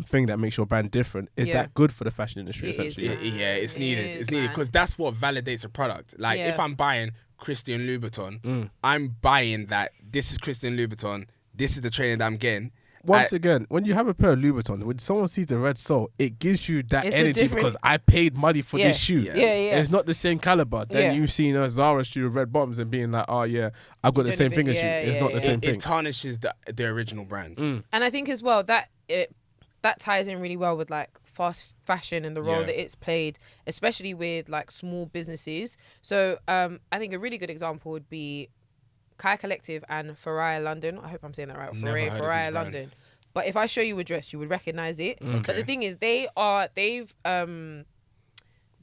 S3: thing that makes your brand different, is
S2: Yeah.
S3: that good for the fashion industry,
S2: It is,
S3: essentially?
S2: man.
S1: Yeah, it's needed.
S2: It is,
S1: It's needed
S2: man.
S1: because that's what validates a product. Like
S2: Yeah.
S1: if I'm buying Christian Louboutin, I'm buying that this is Christian Louboutin. This is the training that I'm getting.
S3: Once again, when you have a pair of Louboutin, when someone sees the red sole, it gives you that
S2: It's a
S3: energy
S2: different-
S3: because I paid money for
S2: Yeah.
S3: this shoe.
S1: Yeah.
S2: Yeah.
S3: It's not the same caliber. Then
S2: Yeah.
S3: you've seen a Zara shoe with red bottoms and being like, oh yeah, I've got the
S2: don't
S3: same
S2: even-
S3: thing as you.
S2: yeah,
S3: It's
S2: yeah,
S3: not the
S2: yeah.
S3: same
S1: It
S3: thing.
S1: tarnishes the original brand.
S2: And I think as well that that ties in really well with like fast fashion and the role
S1: Yeah.
S2: that it's played, especially with like small businesses. So I think a really good example would be Kai Collective and Faria London. I hope I'm saying that right.
S1: Never heard of
S2: Faria
S1: these
S2: London.
S1: brands.
S2: But if I show you a dress, you would recognize it. But the
S1: Okay.
S2: thing is, they're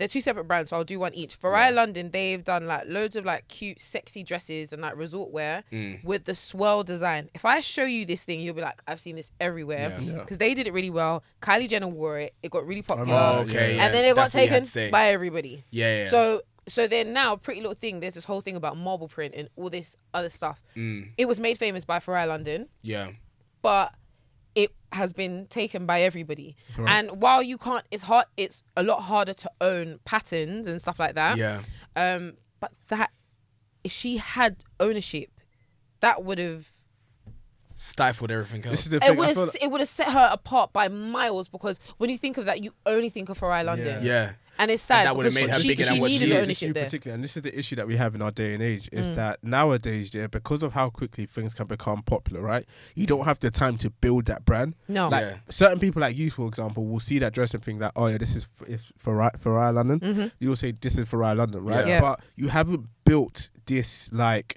S2: two separate brands, so I'll do one each. Faria London, they've done like loads of like cute, sexy dresses and like resort wear with the swirl design. If I show you this thing, you'll be like, I've seen this everywhere.
S1: Yeah.
S2: Because they did it really well. Kylie Jenner wore it. It got really popular.
S1: Oh, okay.
S2: And then it got
S1: That's what you had
S2: taken
S1: to say.
S2: by everybody.
S1: Yeah.
S2: So then now, Pretty Little Thing, there's this whole thing about marble print and all this other stuff. It was made famous by Faria London,
S1: Yeah.
S2: but it has been taken by everybody.
S3: Right.
S2: And while you can't, it's a lot harder to own patterns and stuff like that.
S1: Yeah.
S2: But that, if she had ownership, that would have
S1: stifled everything else.
S3: This is the thing.
S2: It would have set her apart by miles, because when you think of that, you only think of Farai London.
S1: Yeah.
S2: And it's sad.
S1: And that would have made her bigger than what she
S2: needed
S1: is.
S2: ownership there.
S3: Particularly, and this is the issue that we have in our day and age, is that nowadays, because of how quickly things can become popular, right? You don't have the time to build that brand.
S2: No.
S3: Like certain people like you, for example, will see that dress and think that, oh yeah, this is Farai London.
S2: Mm-hmm.
S3: You'll say this is Farai London, right?
S2: Yeah.
S3: But you haven't built this what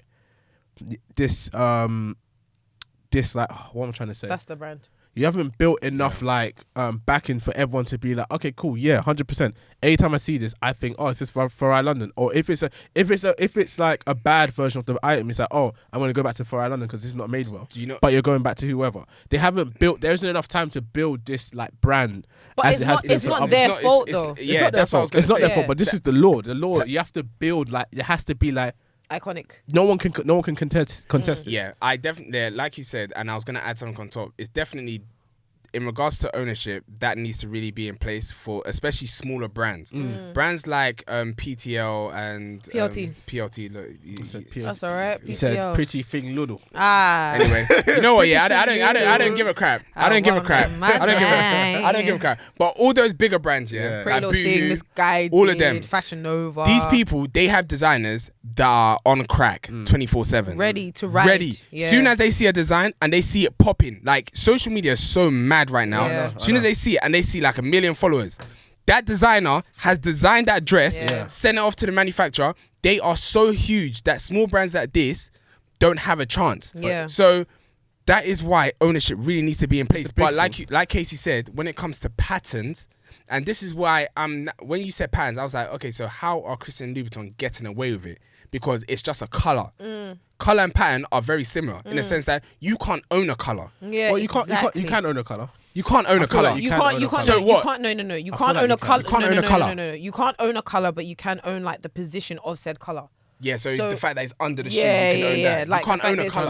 S3: am I trying to say?
S2: That's the brand.
S3: You haven't built enough backing for everyone to be like, okay, cool, yeah, 100%. Anytime I see this, I think, oh, it's this Farai London. Or if it's like a bad version of the item, it's like, oh, I'm gonna go back to Farai London because this is not made well.
S1: Do you know?
S3: But you're going back to whoever. They haven't built. There isn't enough time to build this like brand.
S2: But it's not their fault though.
S1: Yeah, that's what I was going to say.
S3: It's not their fault, but this is the law. The law. You have to build like it has to be like
S2: iconic.
S3: No one can contest this.
S1: Yeah, I definitely, like you said, and I was going to add something on top. It's definitely, in regards to ownership, that needs to really be in place for especially smaller brands. Brands like PTL and
S2: PLT.
S1: PLT. Look,
S2: That's all right.
S3: He said
S2: PTL.
S3: pretty thing Ludo.
S1: Anyway, you know what? Yeah, I don't give a crap. I don't give a crap. I don't give a crap. But all those bigger brands,
S3: Yeah.
S2: Pretty
S1: like
S2: Little Thing,
S1: Boohoo,
S2: Misguided,
S1: all of them.
S2: Fashion Nova.
S1: These people, they have designers that are on crack 24/7.
S2: ready to ride.
S1: Ready.
S2: Yeah.
S1: Soon as they see a design and they see it popping, like social media is so mad right now.
S2: Yeah.
S1: Soon as they see it and they see like 1 million followers, that designer has designed that dress, sent it off to the manufacturer. They are so huge that small brands like this don't have a chance.
S2: Yeah.
S1: So that is why ownership really needs to be in place. But
S3: thing.
S1: like Kesi said, when it comes to patterns, and this is why when you said patterns, I was like, okay, so how are Christian Louboutin getting away with it? Because it's just a color. Color and pattern are very similar in the sense that you can't own a color.
S2: Yeah,
S3: Well, you can't own a color.
S1: You can't own a color.
S3: like
S2: You can't.
S1: So what?
S2: No. You
S3: I
S2: can't
S3: feel
S2: own
S3: like
S2: a color.
S3: you
S1: can't own a colour.
S2: No. You can't own a color, but you can own like the position of said color.
S1: Yeah, so the fact that it's under the shoe,
S2: Yeah,
S1: you can own
S2: yeah,
S1: that.
S2: like
S1: You can't
S2: the
S1: own
S2: fact
S1: a
S2: is-
S1: color.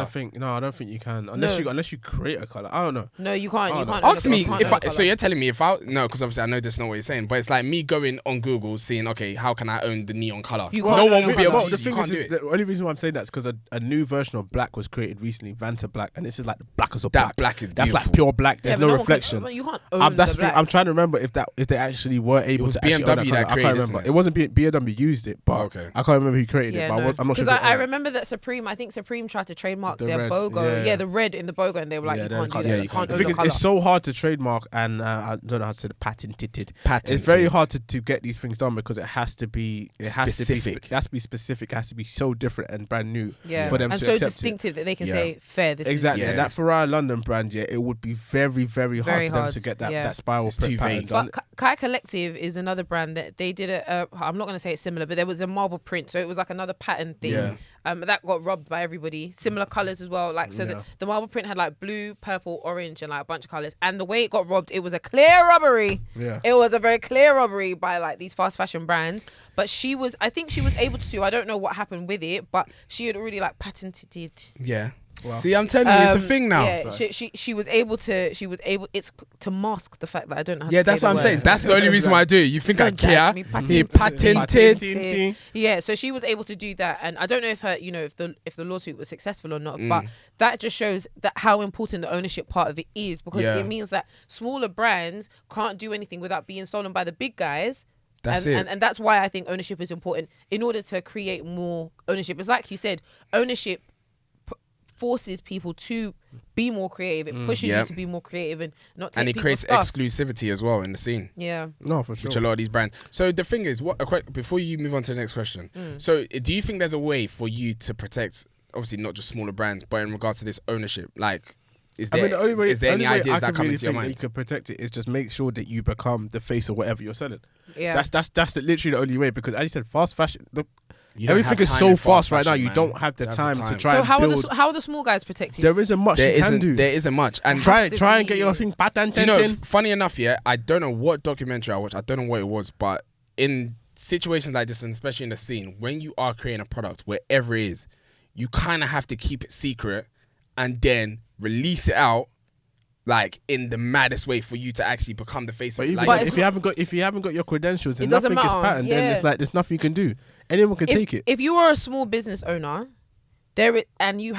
S3: I don't think you can unless you create a color. I don't know.
S2: No, you can't. You can't.
S1: Ask
S2: own a-
S1: me
S2: you can't
S1: if
S2: own a
S1: I.
S2: colour.
S1: So you're telling me if I no, because obviously I know that's not what you're saying, but it's like me going on Google seeing, okay, how can I own the neon color?
S2: You
S1: No
S2: can't
S1: one
S2: own
S1: will
S2: a
S1: be able
S2: colour.
S1: to use it. You can't do it.
S3: The only reason why I'm saying that is because a new version of black was created recently, Vanta Black, and this is like the blackest of
S1: That
S3: black.
S1: black is
S3: That's like
S1: beautiful.
S3: pure black. There's
S2: Yeah, but
S3: no
S2: one can-
S3: reflection.
S2: but you can't own
S3: That's
S2: the black.
S3: I'm trying to remember if they actually were able
S1: was
S3: to actually own
S1: BMW
S3: that
S1: that
S3: colour. I
S1: created,
S3: can't
S1: isn't
S3: remember.
S1: it?
S3: It wasn't BMW used it, but
S1: Okay.
S3: I can't remember who created
S2: Yeah,
S3: it. But
S2: no.
S3: I'm not sure.
S2: Because
S3: if they
S2: I
S3: own it.
S2: remember that I think Supreme tried to trademark
S3: The
S2: their
S3: red,
S2: BOGO.
S3: yeah.
S2: The red in the BOGO, and they were like,
S3: Yeah,
S2: you
S3: they
S2: can't do
S3: can't-
S2: that.
S3: yeah,
S2: You
S1: you
S2: can't
S1: can't.
S3: The
S2: own
S3: thing
S2: the
S3: is,
S2: color.
S3: it's so hard to trademark, and I don't know how to say the patented.
S1: Patented.
S3: It's very hard to get these things done because it has to be
S1: Specific.
S3: It has to be specific. It has to be so different and brand new
S2: Yeah,
S3: for them
S2: and
S3: to
S2: so
S3: accept
S2: distinctive that they can
S3: Yeah.
S2: say, fair. This
S3: Exactly.
S2: is
S1: Yes.
S3: That Farai London brand, it would be very, very hard
S2: Very
S3: for them
S2: hard,
S3: to get that,
S2: yeah.
S3: that spiral
S1: It's
S3: print
S1: too
S3: pattern
S1: vague.
S3: done.
S2: But Kai Collective is another brand that they did I'm not going to say it's similar, but there was a marble print, so it was like another pattern thing.
S1: Yeah.
S2: That got robbed by everybody. Similar colors as well. Like so,
S3: Yeah.
S2: the marble print had like blue, purple, orange, and like a bunch of colors. And the way it got robbed, it was a clear robbery.
S3: Yeah.
S2: It was a very clear robbery by like these fast fashion brands. But I think she was able to. I don't know what happened with it, but she had already like patented it.
S1: Yeah.
S3: Wow.
S1: See, I'm telling you, it's a thing now.
S2: Yeah, she was able it's to mask the fact that I don't know how
S1: Yeah,
S2: to say
S1: that's
S2: the
S1: what I'm
S2: word.
S1: saying. That's the only reason why I do it. You think I
S2: Don't judge
S1: care?
S2: me,
S1: Yeah,
S2: patented.
S1: patented.
S2: Yeah, so she was able to do that, and I don't know if if the lawsuit was successful or not, but that just shows that how important the ownership part of it is, because
S1: Yeah.
S2: it means that smaller brands can't do anything without being stolen by the big guys.
S1: That's
S2: and,
S1: it.
S2: and that's why I think ownership is important in order to create more ownership. It's like you said, ownership forces people to be more creative. It pushes you
S1: Yep.
S2: to be more creative and not take
S1: And it
S2: people's
S1: creates
S2: stuff.
S1: exclusivity as well in the scene.
S2: Yeah.
S3: No, for sure.
S1: Which a lot of these brands. So the thing is, before you move on to the next question, so do you think there's a way for you to protect, obviously not just smaller brands, but in regards to this ownership, like, is there,
S3: the only way,
S1: is there any
S3: only way
S1: ideas
S3: I
S1: that
S3: can
S1: come
S3: really
S1: into your
S3: think that
S1: mind?
S3: you can protect it is just make sure that you become the face of whatever you're selling.
S2: Yeah.
S3: That's literally the only way, because as you said, fast fashion.
S1: You don't
S3: Everything
S1: have
S3: is
S1: time
S3: so
S1: in
S3: fast right now.
S1: fashion,
S3: You
S1: man.
S3: don't have the time to try
S2: So
S3: and
S2: how
S3: build.
S2: are the small guys protected?
S3: There isn't much
S1: There
S3: you can do.
S1: isn't. There isn't much. And
S3: Try
S2: has to
S3: and get
S2: be-
S3: your thing patent.
S1: do you know? Funny enough, yeah, I don't know what documentary I watched. I don't know what it was, but in situations like this, and especially in the scene, when you are creating a product, wherever it is, you kind of have to keep it secret and then release it out, like in the maddest way for you to actually become the face
S3: But
S1: of it.
S3: even
S1: Like,
S3: if you haven't got your credentials and
S2: It doesn't
S3: nothing is
S2: matter,
S3: patterned, then
S2: yeah.
S3: it's like there's nothing you can do. Anyone can take it.
S2: If you are a small business owner, and you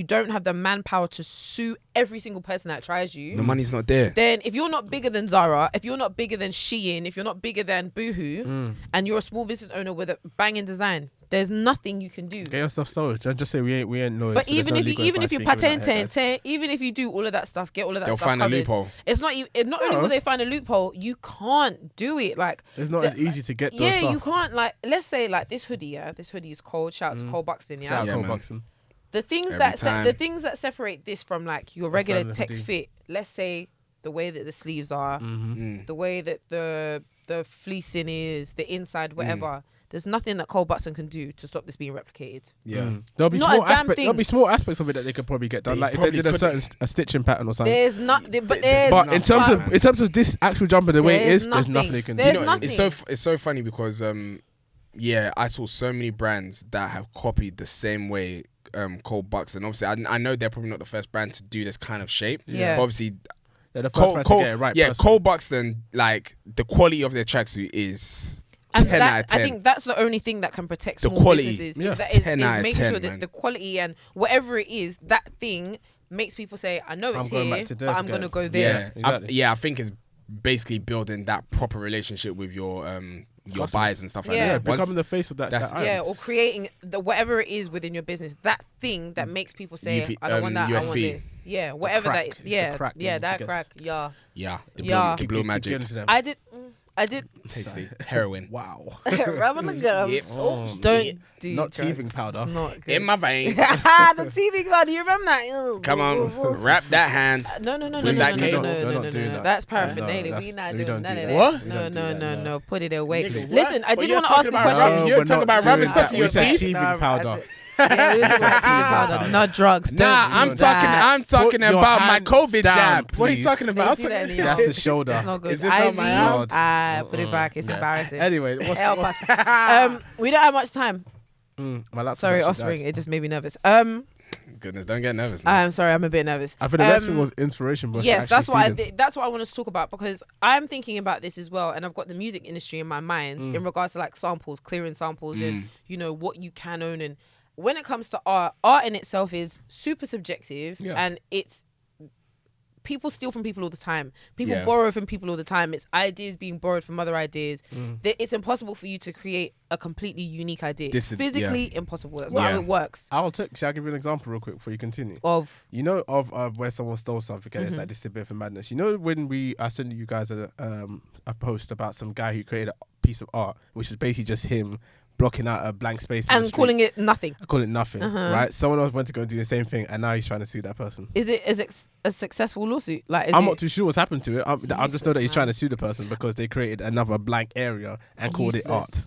S2: don't have the manpower to sue every single person that tries you.
S1: The money's not there.
S2: Then if you're not bigger than Zara, if you're not bigger than Shein, if you're not bigger than Boohoo, and you're a small business owner with a banging design, there's nothing you can do.
S3: Get your stuff sold. Just say we ain't no.
S2: But even if you patent, even if you do all of that stuff, get all of that
S1: They'll
S2: stuff
S1: find
S2: covered,
S1: a loophole.
S2: It's not only will they find a loophole, you can't do it. Like
S3: it's not as easy to get those stuff.
S2: Yeah, you can't. Like, let's say like this hoodie. Yeah, this hoodie is cold. Shout out to Cole Buxton. Yeah,
S3: Shout out Cole Buxton.
S2: The things that separate this from like your regular tech fit. Let's say the way that the sleeves are, the way that the fleecing is, the inside, whatever. There's nothing that Cole Buxton can do to stop this being replicated.
S1: Yeah,
S3: there'll be small aspects of it that they could probably get done. Like if they did a stitching pattern or something.
S2: There's not, but
S3: in terms of this actual jumper, the way it is, there's nothing they can do.
S1: It's so funny because I saw so many brands that have copied the same way Cole Buxton. Obviously, I know they're probably not the first brand to do this kind of shape.
S2: Yeah.
S1: But obviously,
S3: they're the first brand to get it right.
S1: Yeah, Cole Buxton, like the quality of their tracksuit is.
S2: And
S1: 10 out of 10.
S2: I think that's the only thing that can protect small businesses.
S1: Yeah.
S2: Is
S1: 10 out of
S2: making
S1: 10,
S2: sure that the quality and whatever it is, that thing makes people say, I know it's here, but I'm going to go there.
S1: Yeah, exactly. I think it's basically building that proper relationship with your buyers and stuff like that.
S3: Yeah, becoming the face of that.
S2: Or creating whatever it is within your business, that thing that makes people say, I don't want that, USP. I want this. Yeah, whatever that is. Yeah, that crack.
S1: Yeah, the blue magic.
S2: I did.
S1: Tasty. Heroin.
S3: Wow.
S2: Rubbing the gums.
S1: Yep.
S2: Don't do
S3: not
S2: drugs.
S3: teething powder.
S2: It's not good.
S1: In my vein.
S2: The teething powder. You remember that? Ew.
S1: Come on, wrap that hand.
S2: No. That's paraphernalia. We not doing none of that.
S1: What?
S2: No. Put it away.
S1: Nigga,
S2: listen, I did want to ask a question.
S1: You're talking about rubbing stuff in your teeth.
S3: Teething powder.
S2: Yeah, we was talking about teething powder, not drugs.
S1: Nah, I'm talking about my COVID jab.
S3: Please.
S1: What are you talking about?
S3: That's the shoulder.
S2: It's not good.
S1: Is this not my hand?
S2: I put it back. It's embarrassing.
S3: Anyway,
S2: Help us. We don't have much time. Sorry, offspring. It just made me nervous.
S1: Goodness, don't get nervous now.
S2: I'm sorry, I'm a bit nervous.
S3: I think the best thing was inspiration.
S2: Yes, that's what I wanted to talk about, because I'm thinking about this as well, and I've got the music industry in my mind in regards to like samples, clearing samples, and what you can own. And when it comes to art in itself is super subjective, and it's people steal from people all the time. People borrow from people all the time. It's ideas being borrowed from other ideas. It's impossible for you to create a completely unique idea. Physically impossible. That's not how it works.
S3: Shall I give you an example real quick before you continue? Of where someone stole something, and it's like, this is a bit of a madness. You know when I sent you guys a post about some guy who created a piece of art, which is basically just him blocking out a blank space
S2: and calling it nothing.
S3: I call it nothing, right? Someone else went to go and do the same thing, and now he's trying to sue that person.
S2: Is it a successful lawsuit? Like,
S3: I'm not too sure what's happened to it. I just know that he's trying to sue the person because they created another blank area and called it art.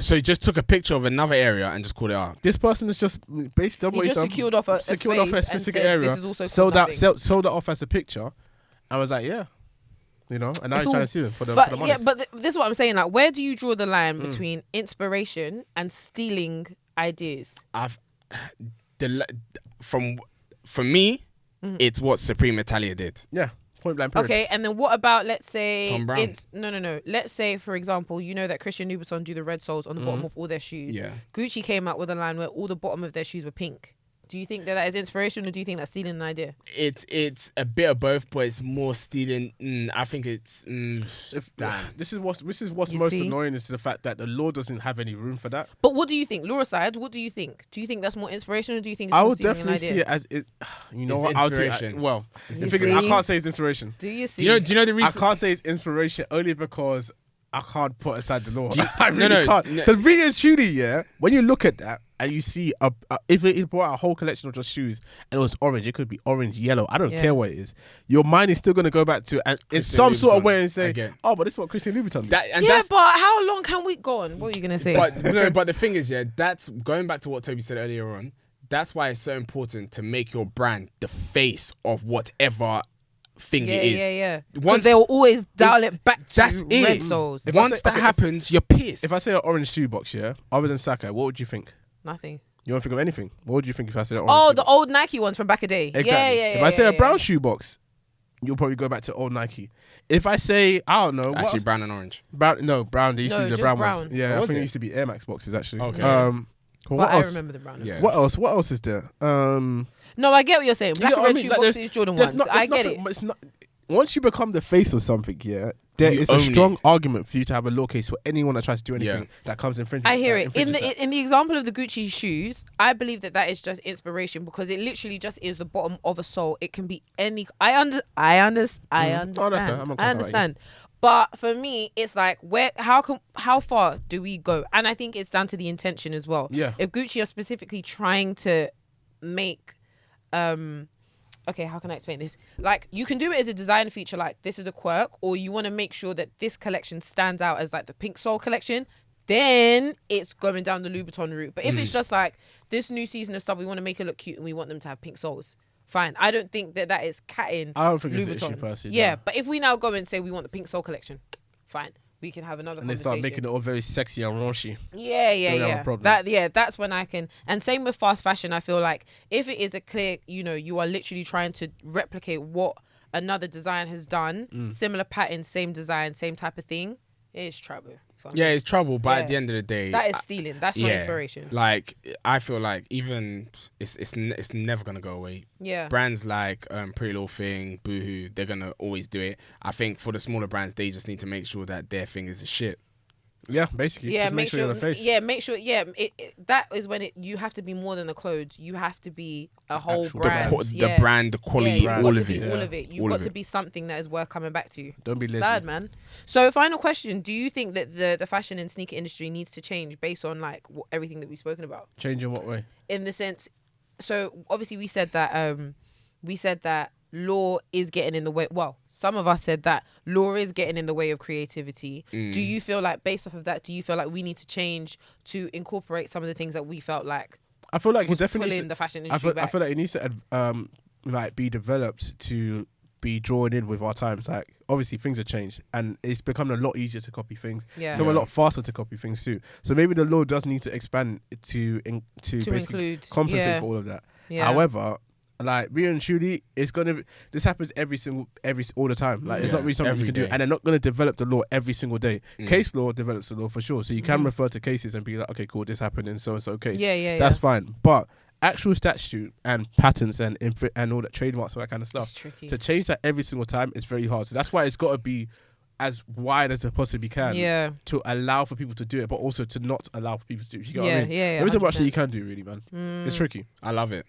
S1: So he just took a picture of another area and just called it art.
S3: This person is just basically
S2: secured off a
S3: specific area, sold it off as a picture. I was like, and now he's trying to sue him for the money.
S2: Yeah, but this is what I'm saying. Like, where do you draw the line between inspiration and stealing ideas?
S1: For me, it's what Supreme Italia did.
S3: Yeah, point blank. Period.
S2: Okay, and then what about, let's say,
S1: Tom Brown?
S2: No. Let's say, for example, you know that Christian Louboutin do the red soles on the bottom of all their shoes. Yeah. Gucci came out with a line where all the bottom of their shoes were pink. Do you think that is inspiration, or do you think that's stealing an idea?
S1: It's a bit of both, but it's more stealing. I think it's.
S3: This is what's most annoying is the fact that the law doesn't have any room for that.
S2: But what do you think, law aside? What do you think? Do you think that's more inspiration, or do you think it's more stealing an idea? I would definitely see it
S3: as it. You know
S1: it's
S3: what?
S1: Inspiration.
S3: I can't say it's inspiration.
S2: Do you see?
S1: Do you know the reason?
S3: I can't say it's inspiration only because I can't put aside the law.
S1: I really can't.
S3: Because really and truly, when you look at that and you see if it brought out a whole collection of just shoes and it was orange, it could be orange, yellow. I don't care what it is. Your mind is still going to go back to and in some sort of way and say, but this is what Christian Louboutin did.
S2: But how long can we go on? What are you going to say?
S1: But the thing is, that's going back to what Toby said earlier on. That's why it's so important to make your brand the face of whatever thing it is.
S2: Yeah. Because they'll always dial it back to red soles.
S1: Once that happens, you're pissed.
S3: If I say an orange shoebox, other than Sakai, what would you think?
S2: Nothing.
S3: You don't think of anything? What would you think if I said orange shoebox?
S2: The old Nike ones from back a day.
S3: Exactly.
S2: Yeah.
S3: If I say a brown shoebox, you'll probably go back to old Nike. If I say, I don't know.
S1: Actually, brown and orange.
S3: Brown. They used to be the brown ones. Yeah, I think it used to be Air Max boxes, actually.
S1: Okay.
S3: Well,
S2: but I remember the brown.
S1: Yeah.
S3: What else? What else is there?
S2: No, I get what you're saying. Black and red shoe boxes, Jordan ones. I get it.
S3: It's not. Once you become the face of something, there is a strong argument for you to have a law case for anyone that tries to do anything that comes infringement.
S2: I hear it. In the example of the Gucci shoes, I believe that is just inspiration because it literally just is the bottom of a sole. It can be any. I understand. I understand. But for me, it's like how far do we go? And I think it's down to the intention as well.
S3: Yeah.
S2: If Gucci are specifically trying to make okay, how can I explain this? Like, you can do it as a design feature, like this is a quirk, or you want to make sure that this collection stands out as like the pink sole collection, then it's going down the Louboutin route. But if it's just like this new season of stuff, we want to make it look cute and we want them to have pink soles, fine. I don't think that is catting
S3: I don't think
S2: Louboutin.
S3: it's an issue personally.
S2: Yeah, but if we now go and say we want the pink sole collection, fine. We can have another
S3: and they
S2: conversation.
S3: start making it all very sexy and raunchy.
S2: Yeah. That's when I can. And same with fast fashion. I feel like if it is a clear, you are literally trying to replicate what another design has done, similar pattern, same design, same type of thing, it's trouble.
S1: Yeah, it's trouble. But at the end of the day,
S2: that is stealing. That's not inspiration.
S1: Like, I feel like even it's never gonna go away.
S2: Yeah.
S1: Brands like Pretty Little Thing, Boohoo, they're gonna always do it. I think for the smaller brands, they just need to make sure that their thing is a shit.
S3: Yeah, basically.
S2: Yeah,
S3: just make sure you're the face.
S2: Yeah, make sure. Yeah, that is when you have to be more than the clothes. You have to be a whole brand.
S1: The brand, the quality, all of it.
S2: All of it. You've got to be something that is worth coming back to.
S3: Don't be lazy.
S2: Sad, man. So, final question: do you think that the fashion and sneaker industry needs to change based on like everything that we've spoken about?
S3: Change in what way?
S2: In the sense, so obviously we said that law is getting in the way. Well, some of us said that law is getting in the way of creativity. Do you feel like, based off of that, do you feel like we need to change to incorporate some of the things that we felt like?
S3: I feel like
S2: was
S3: it definitely
S2: pulling the fashion industry back?
S3: I feel like it needs to like be developed to be drawn in with our times. Like, obviously things have changed and it's becoming a lot easier to copy things.
S2: Yeah.
S3: So a lot faster to copy things too. So maybe the law does need to expand to basically
S2: include,
S3: compensate for all of that.
S2: Yeah.
S3: However, like, really and truly, this happens all the time. Like, it's not really something you can do, and they're not going to develop the law every single day. Case law develops the law for sure, so you can refer to cases and be like, okay, cool, this happened in so and so case. That's fine. But actual statute and patents and all that, trademarks, all that kind of stuff, to change that every single time is very hard. So that's why it's got to be as wide as it possibly can to allow for people to do it, but also to not allow for people to do it. You know what I mean? There isn't much that you can do, really, man. It's tricky.
S1: I love it.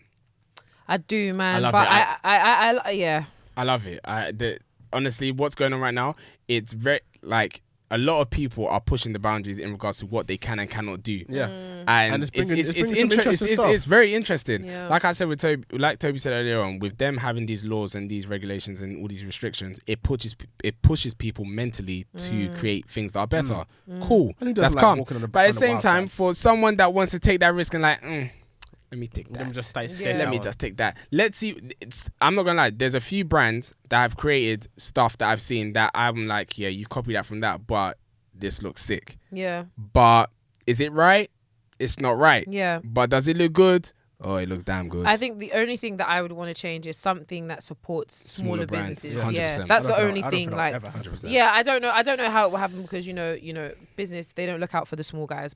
S2: I do, man.
S1: I love
S2: it.
S1: I love it. Honestly, what's going on right now, it's very, like, a lot of people are pushing the boundaries in regards to what they can and cannot do.
S3: Yeah.
S1: And it's very interesting.
S2: Yeah.
S1: Like I said with Tobi, like Tobi said earlier on, with them having these laws and these regulations and all these restrictions, it pushes people mentally to create things that are better. Cool. That's calm. But at the same time, for someone that wants to take that risk and like, let me take that. Let me just take that. Let's see. I'm not gonna lie. There's a few brands that have created stuff that I've seen that I'm like, yeah, you copied that from that, but this looks sick.
S2: Yeah.
S1: But is it right? It's not right.
S2: Yeah.
S1: But does it look good? Oh, it looks damn good.
S2: I think the only thing that I would want to change is something that supports smaller
S1: brands.
S2: businesses.
S1: Yeah,
S2: that's the only thing. Like,
S1: 100%.
S2: yeah, I don't know how it will happen because you know, business, they don't look out for the small guys.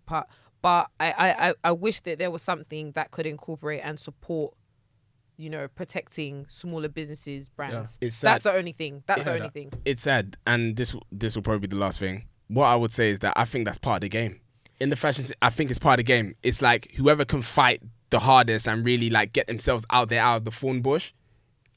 S2: But I wish that there was something that could incorporate and support, protecting smaller businesses, brands.
S1: Yeah. It's sad.
S2: That's the only thing.
S1: It's sad, and this will probably be the last thing. What I would say is that I think that's part of the game. In the fashion, I think it's part of the game. It's like whoever can fight the hardest and really like get themselves out of the thorn bush.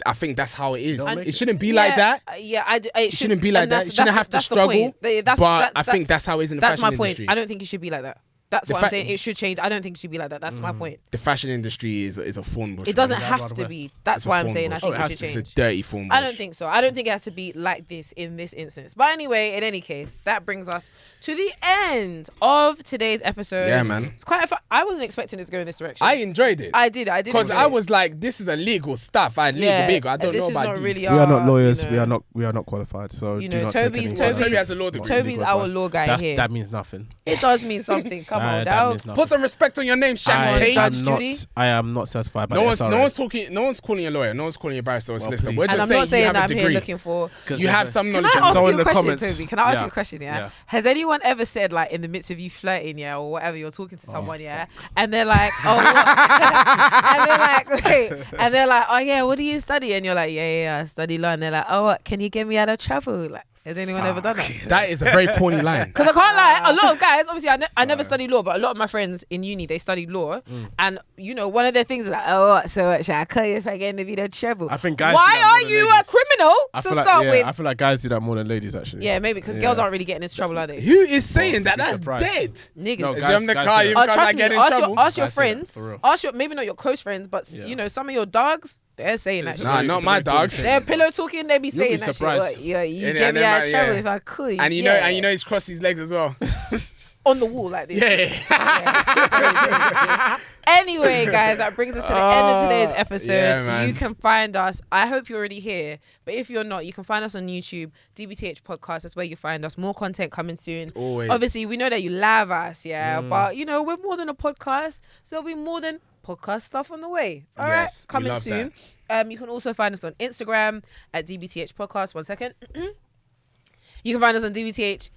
S1: I think that's how it is. It shouldn't be like that.
S2: It
S1: shouldn't be like that. You shouldn't have to struggle. But I think that's how it is in the fashion industry.
S2: That's my point. I don't think it should be like that. That's what I'm saying. It should change. I don't think it should be like that. That's my point.
S1: The fashion industry is a thorn bush.
S2: It doesn't have to be. That's why I'm saying I think it should change.
S1: It's a dirty thorn bush.
S2: I don't think so. I don't think it has to be like this in this instance. But anyway, in any case, that brings us to the end of today's episode.
S1: Yeah, man.
S2: It's quite I wasn't expecting it to go in this direction.
S1: I enjoyed it.
S2: I did.
S1: Because I was like, this is illegal stuff. I don't know about this.
S3: We are not lawyers. We are not qualified. So
S2: Tobi
S1: has a law degree.
S2: Tobi's our law guy here.
S3: That means nothing.
S2: It does mean something. Come hold out.
S1: Put some respect on your name, Shanty.
S3: I am not certified by
S1: no one's calling you a lawyer. No one's calling you a barrister or a solicitor. We're just saying you have a degree.
S2: Looking for.
S1: You have some knowledge.
S2: Can I ask you
S3: in the comments.
S2: Tobi? Can I ask you a question? Yeah. Has anyone ever said like in the midst of you flirting, or whatever, you're talking to someone, and they're like, oh, and they're like, oh yeah, what do you study? And you're like, yeah, I study law. And they're like, oh, what, can you get me out of trouble? Like, has anyone ever done that?
S1: That is a very corny line.
S2: Because I can't lie, a lot of guys, obviously I never studied law, but a lot of my friends in uni, they studied law. And, one of their things is like, oh, so should I call you if I get into the trouble?
S3: I think guys
S2: Why are you a criminal to start with?
S3: I feel like guys do that more than ladies, actually.
S2: Yeah, maybe, because girls aren't really getting into trouble, are they?
S1: Who is saying that? That's dead.
S2: Niggas.
S3: No,
S2: ask your friends, maybe not your close friends, but, some of your dogs, they're saying that shit.
S1: Nah, not my dogs.
S2: They're pillow talking. They be saying that shit. You get me out of trouble if I could.
S1: And you know he's crossed his legs as well.
S2: On the wall like this.
S1: Yeah.
S2: Anyway, guys, that brings us to the end of today's episode. You can find us. I hope you're already here, but if you're not, you can find us on YouTube, DBTH Podcast. That's where you find us. More content coming soon. Always. Obviously, we know that you love us, but we're more than a podcast, so there'll be more than podcast stuff on the way. All right, coming soon. You can also find us on Instagram at DBTH Podcast. 1 second. You can find us on DBTH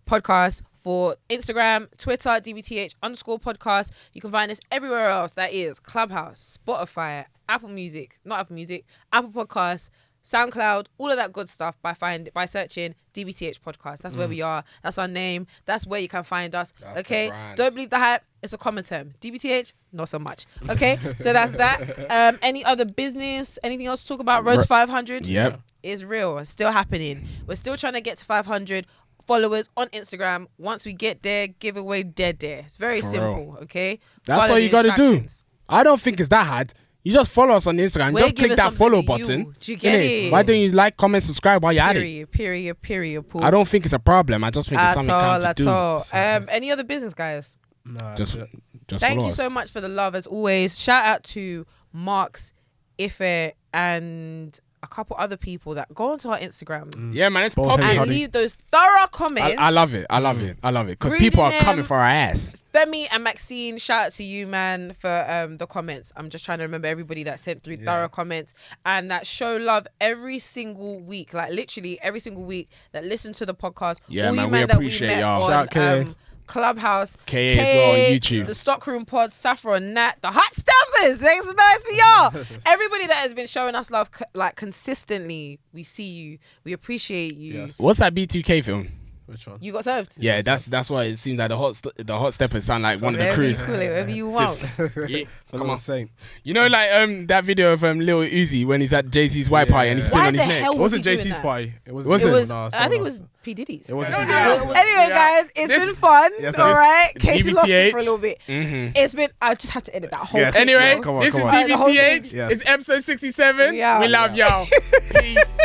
S2: Podcast for Instagram, Twitter, DBTH_podcast. You can find us everywhere else. That is Clubhouse, Spotify, Apple Podcasts, SoundCloud, all of that good stuff by searching DBTH Podcast. That's where we are. That's our name. That's where you can find us. Okay? Don't believe the hype. It's a common term. DBTH, not so much. Okay? So that's that. Any other business? Anything else to talk about? Road to 500?
S1: Yep.
S2: It's real. It's still happening. We're still trying to get to 500 followers on Instagram. Once we get there, giveaway dead there. It's very simple. Okay?
S1: That's all you got to do. I don't think it's that hard. You just follow us on Instagram. Just click that follow button.
S2: Do you get it?
S1: Why don't you like, comment, subscribe while you're at it?
S2: Period. Paul.
S1: I don't think it's a problem. I just think it's something to do.
S2: Any other business, guys?
S3: No,
S1: just
S2: thank you so much for the love as always. Shout out to Marks, Ife, and a couple other people that go onto our Instagram.
S1: Yeah, man, it's popping.
S2: And leave those thorough comments.
S1: I love it. Because people are coming for our ass.
S2: Femi and Maxine, shout out to you, man, for the comments. I'm just trying to remember everybody that sent through thorough comments and that show love every single week, like literally every single week, that listen to the podcast.
S1: Yeah,
S2: all
S1: man, we appreciate y'all.
S2: Shout out Clubhouse,
S1: KA as well on YouTube,
S2: the Stockroom Pod, Saffron, Nat, the Hot Stumpers. Thanks so nice for y'all. Everybody that has been showing us love like consistently, we see you, we appreciate you.
S1: Yes. What's that B2K film?
S3: Which one?
S2: You got served.
S1: Yeah, that's why it seems like the hot steppers sound like one of the crews.
S2: Whatever you want.
S3: Come on, saying.
S1: You know, like that video of Lil Uzi when he's at JC's white party and he's spinning on his neck.
S3: It wasn't JC's party. It was.
S2: I think it was P Diddy's.
S3: It wasn't.
S2: Anyway, guys, it's been fun. All right, Kesi lost it for a little bit. It's been. I just have to edit that whole.
S1: Anyway, this is DBTH. It's episode 67. We love y'all. Peace.